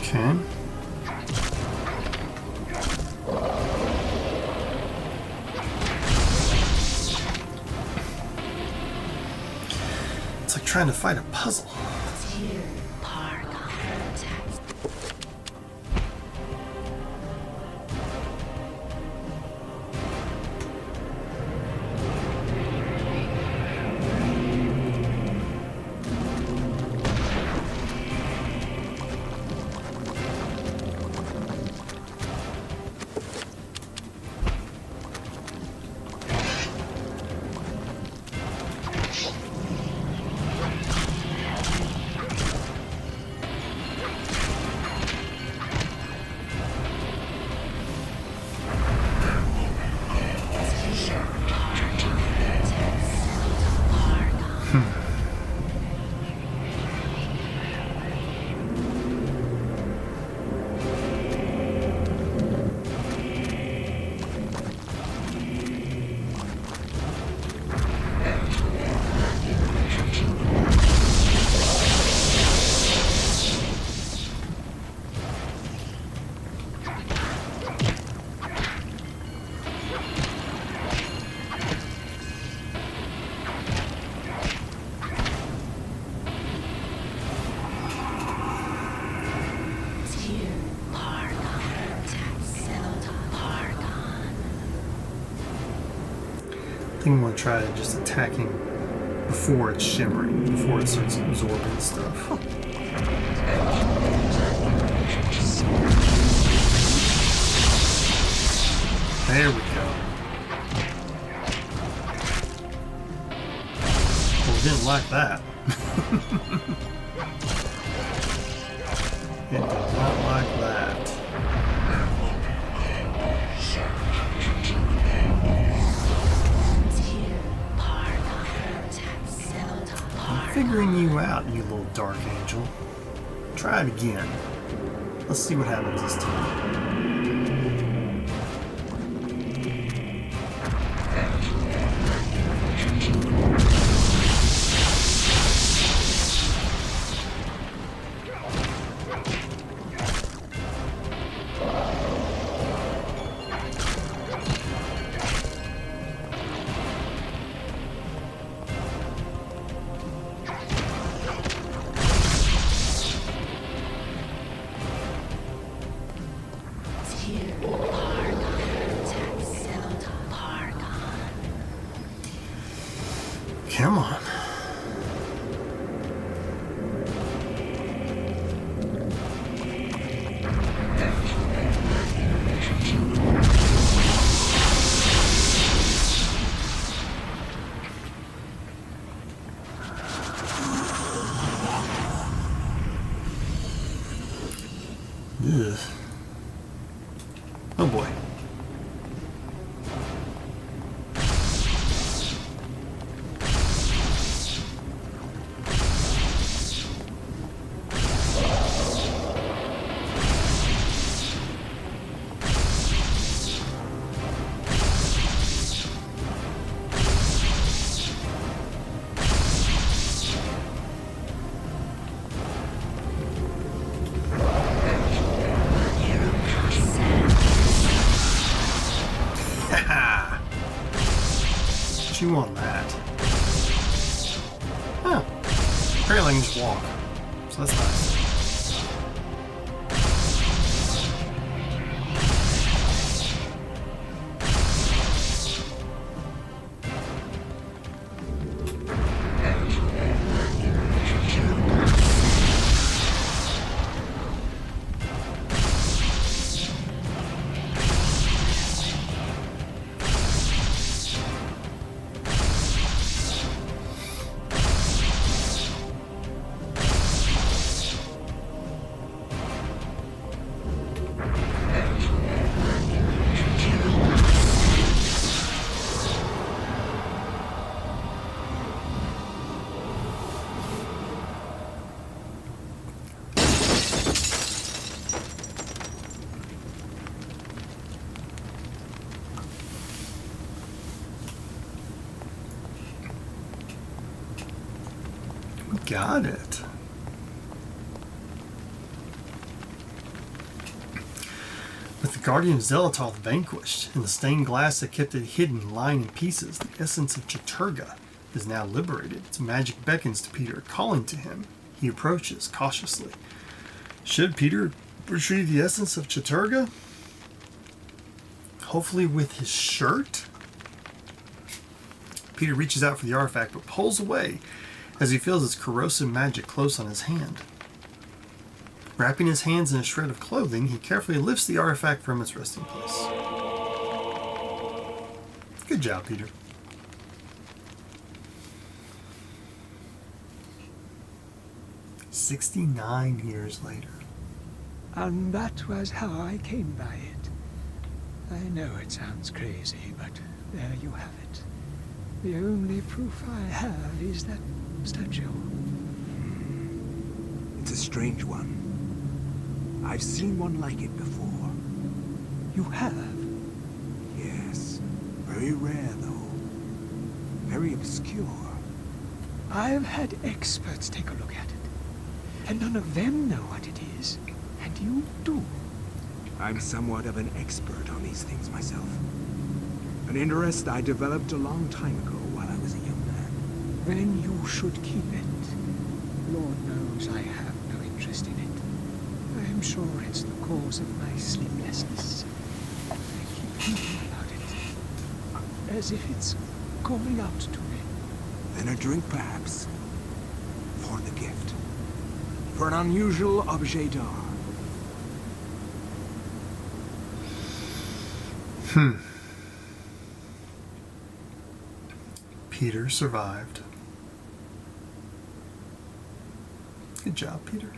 Okay. It's like trying to fight a puzzle. I think I'm going to try just attacking before it's shimmering, before it starts absorbing stuff. There we go. Well, didn't like that. It did not like that. Figuring you out, you little dark angel. Try it again. Let's see what happens this time. Come on. Ugh. Oh boy. Huh. Apparently I can just walk. So that's nice. Got it. With the guardian of Xel'latoth vanquished, and the stained glass that kept it hidden lying in pieces, the essence of Chattur'gha is now liberated. Its magic beckons to Peter, calling to him. He approaches cautiously. Should Peter retrieve the essence of Chattur'gha? Hopefully with his shirt? Peter reaches out for the artifact, but pulls away as he feels its corrosive magic close on his hand. Wrapping his hands in a shred of clothing, he carefully lifts the artifact from its resting place. Good job, Peter. "69 years later." And that was how I came by it. I know it sounds crazy, but there you have it. The only proof I have is that statue. It's a strange one. I've seen one like it before. You have? Yes. Very rare, though. Very obscure. I've had experts take a look at it, and none of them know what it is. And you do. I'm somewhat of an expert on these things myself. An interest I developed a long time ago while I was a young man. Then you should keep it. Lord knows I have no interest in it. I am sure it's the cause of my sleeplessness. I keep thinking about it, as if it's calling out to me. Then a drink, perhaps. For the gift. For an unusual objet d'art. Peter survived. Good job, Peter.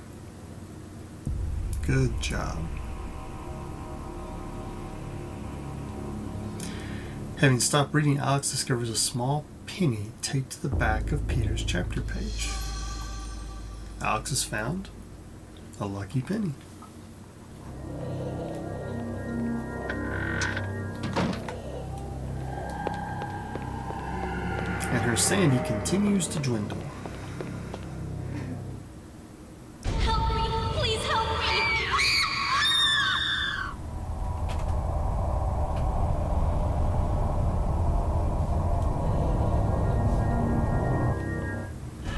Good job. Having stopped reading, Alex discovers a small penny taped to the back of Peter's chapter page. Alex has found a lucky penny. And her sanity continues to dwindle. Help me! Please help me!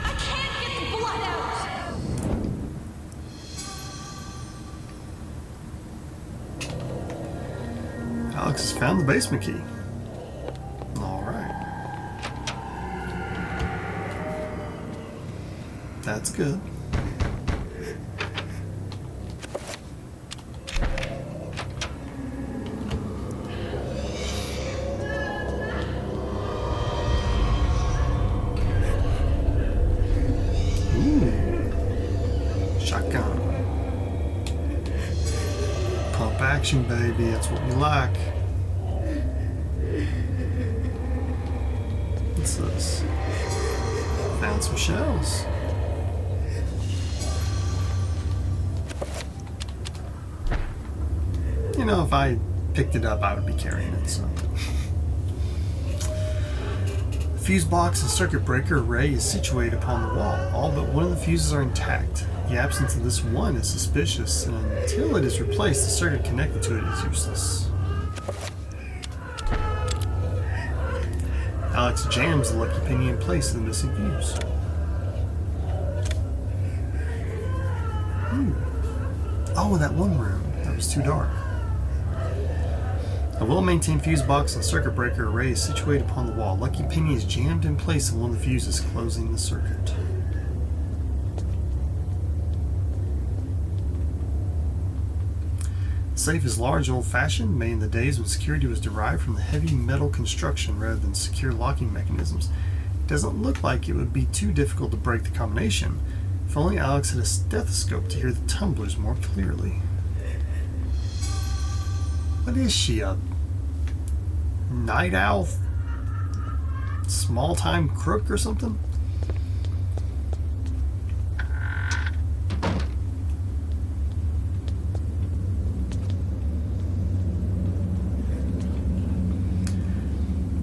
I can't get the blood out! Alex has found the basement key. All right. That's good. Ooh. Shotgun. Pump action, baby. That's what we like. What's this? Found some shells. You know, if I picked it up, I would be carrying it, so. The fuse box and circuit breaker array is situated upon the wall. All but one of the fuses are intact. The absence of this one is suspicious, and until it is replaced, the circuit connected to it is useless. Alex jams the lucky penny in place of the missing fuse. Oh, that one room. That was too dark. A well-maintained fuse box and circuit breaker array is situated upon the wall. Lucky Penny is jammed in place in one of the fuses, closing the circuit. The safe is large and old-fashioned, made in the days when security was derived from the heavy metal construction rather than secure locking mechanisms. It doesn't look like it would be too difficult to break the combination. If only Alex had a stethoscope to hear the tumblers more clearly. What is she, a night owl? Small-time crook or something?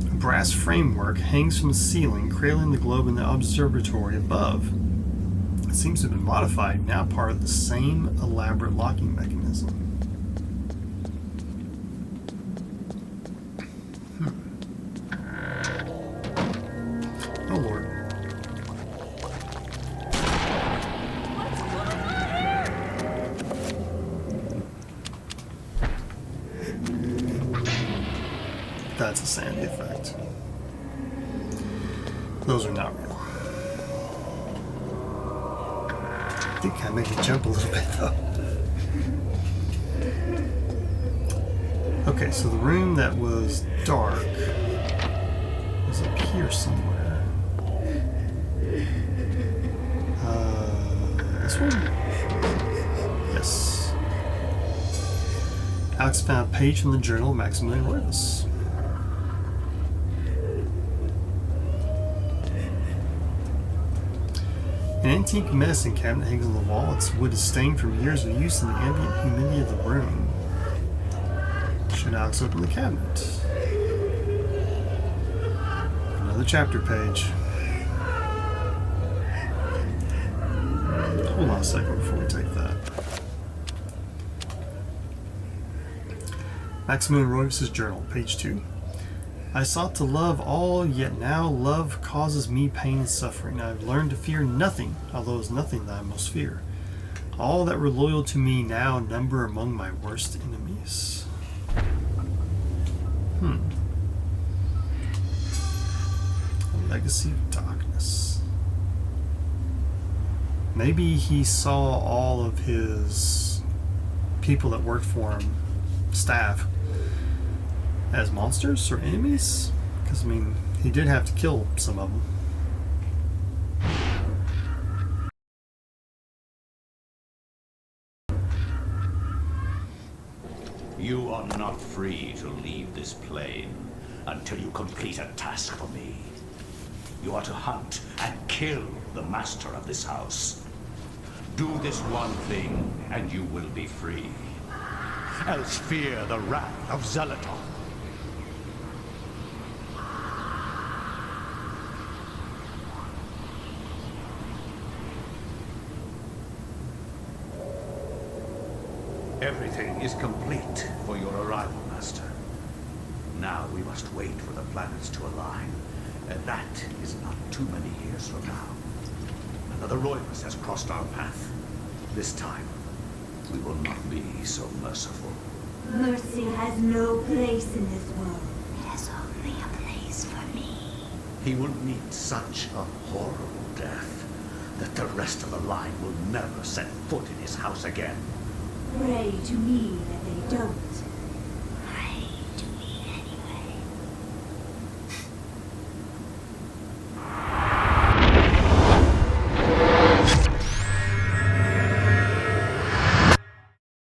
A brass framework hangs from the ceiling, cradling the globe in the observatory above. It seems to have been modified, now part of the same elaborate locking mechanism. Oh Lord. That's a Sanity effect. Those are not real. I think I made me jump a little bit though. Okay, so the room that was dark is up here somewhere. This one? Yes. Alex found a page from the journal of Maximilian Roivas. An antique medicine cabinet hangs on the wall. Its wood is stained from years of use in the ambient humidity of the room. Should Alex open the cabinet? Another chapter page. Hold on a second before we take that. Maximilian Roivas' journal, page 2. I sought to love all, yet now love causes me pain and suffering. I have learned to fear nothing, although it is nothing that I most fear. All that were loyal to me now number among my worst enemies. A legacy of darkness. Maybe he saw all of his people that worked for him, staff, as monsters or enemies? Because, I mean, he did have to kill some of them. You are not free to leave this plane until you complete a task for me. You are to hunt and kill the master of this house. Do this one thing and you will be free. Else fear the wrath of Xel'latoth. Everything is complete for your arrival, Master. Now we must wait for the planets to align, and that is not too many years from now. Another Roivas has crossed our path. This time, we will not be so merciful. Mercy has no place in this world. There's only a place for me. He will meet such a horrible death that the rest of the line will never set foot in his house again. Pray to me that they don't.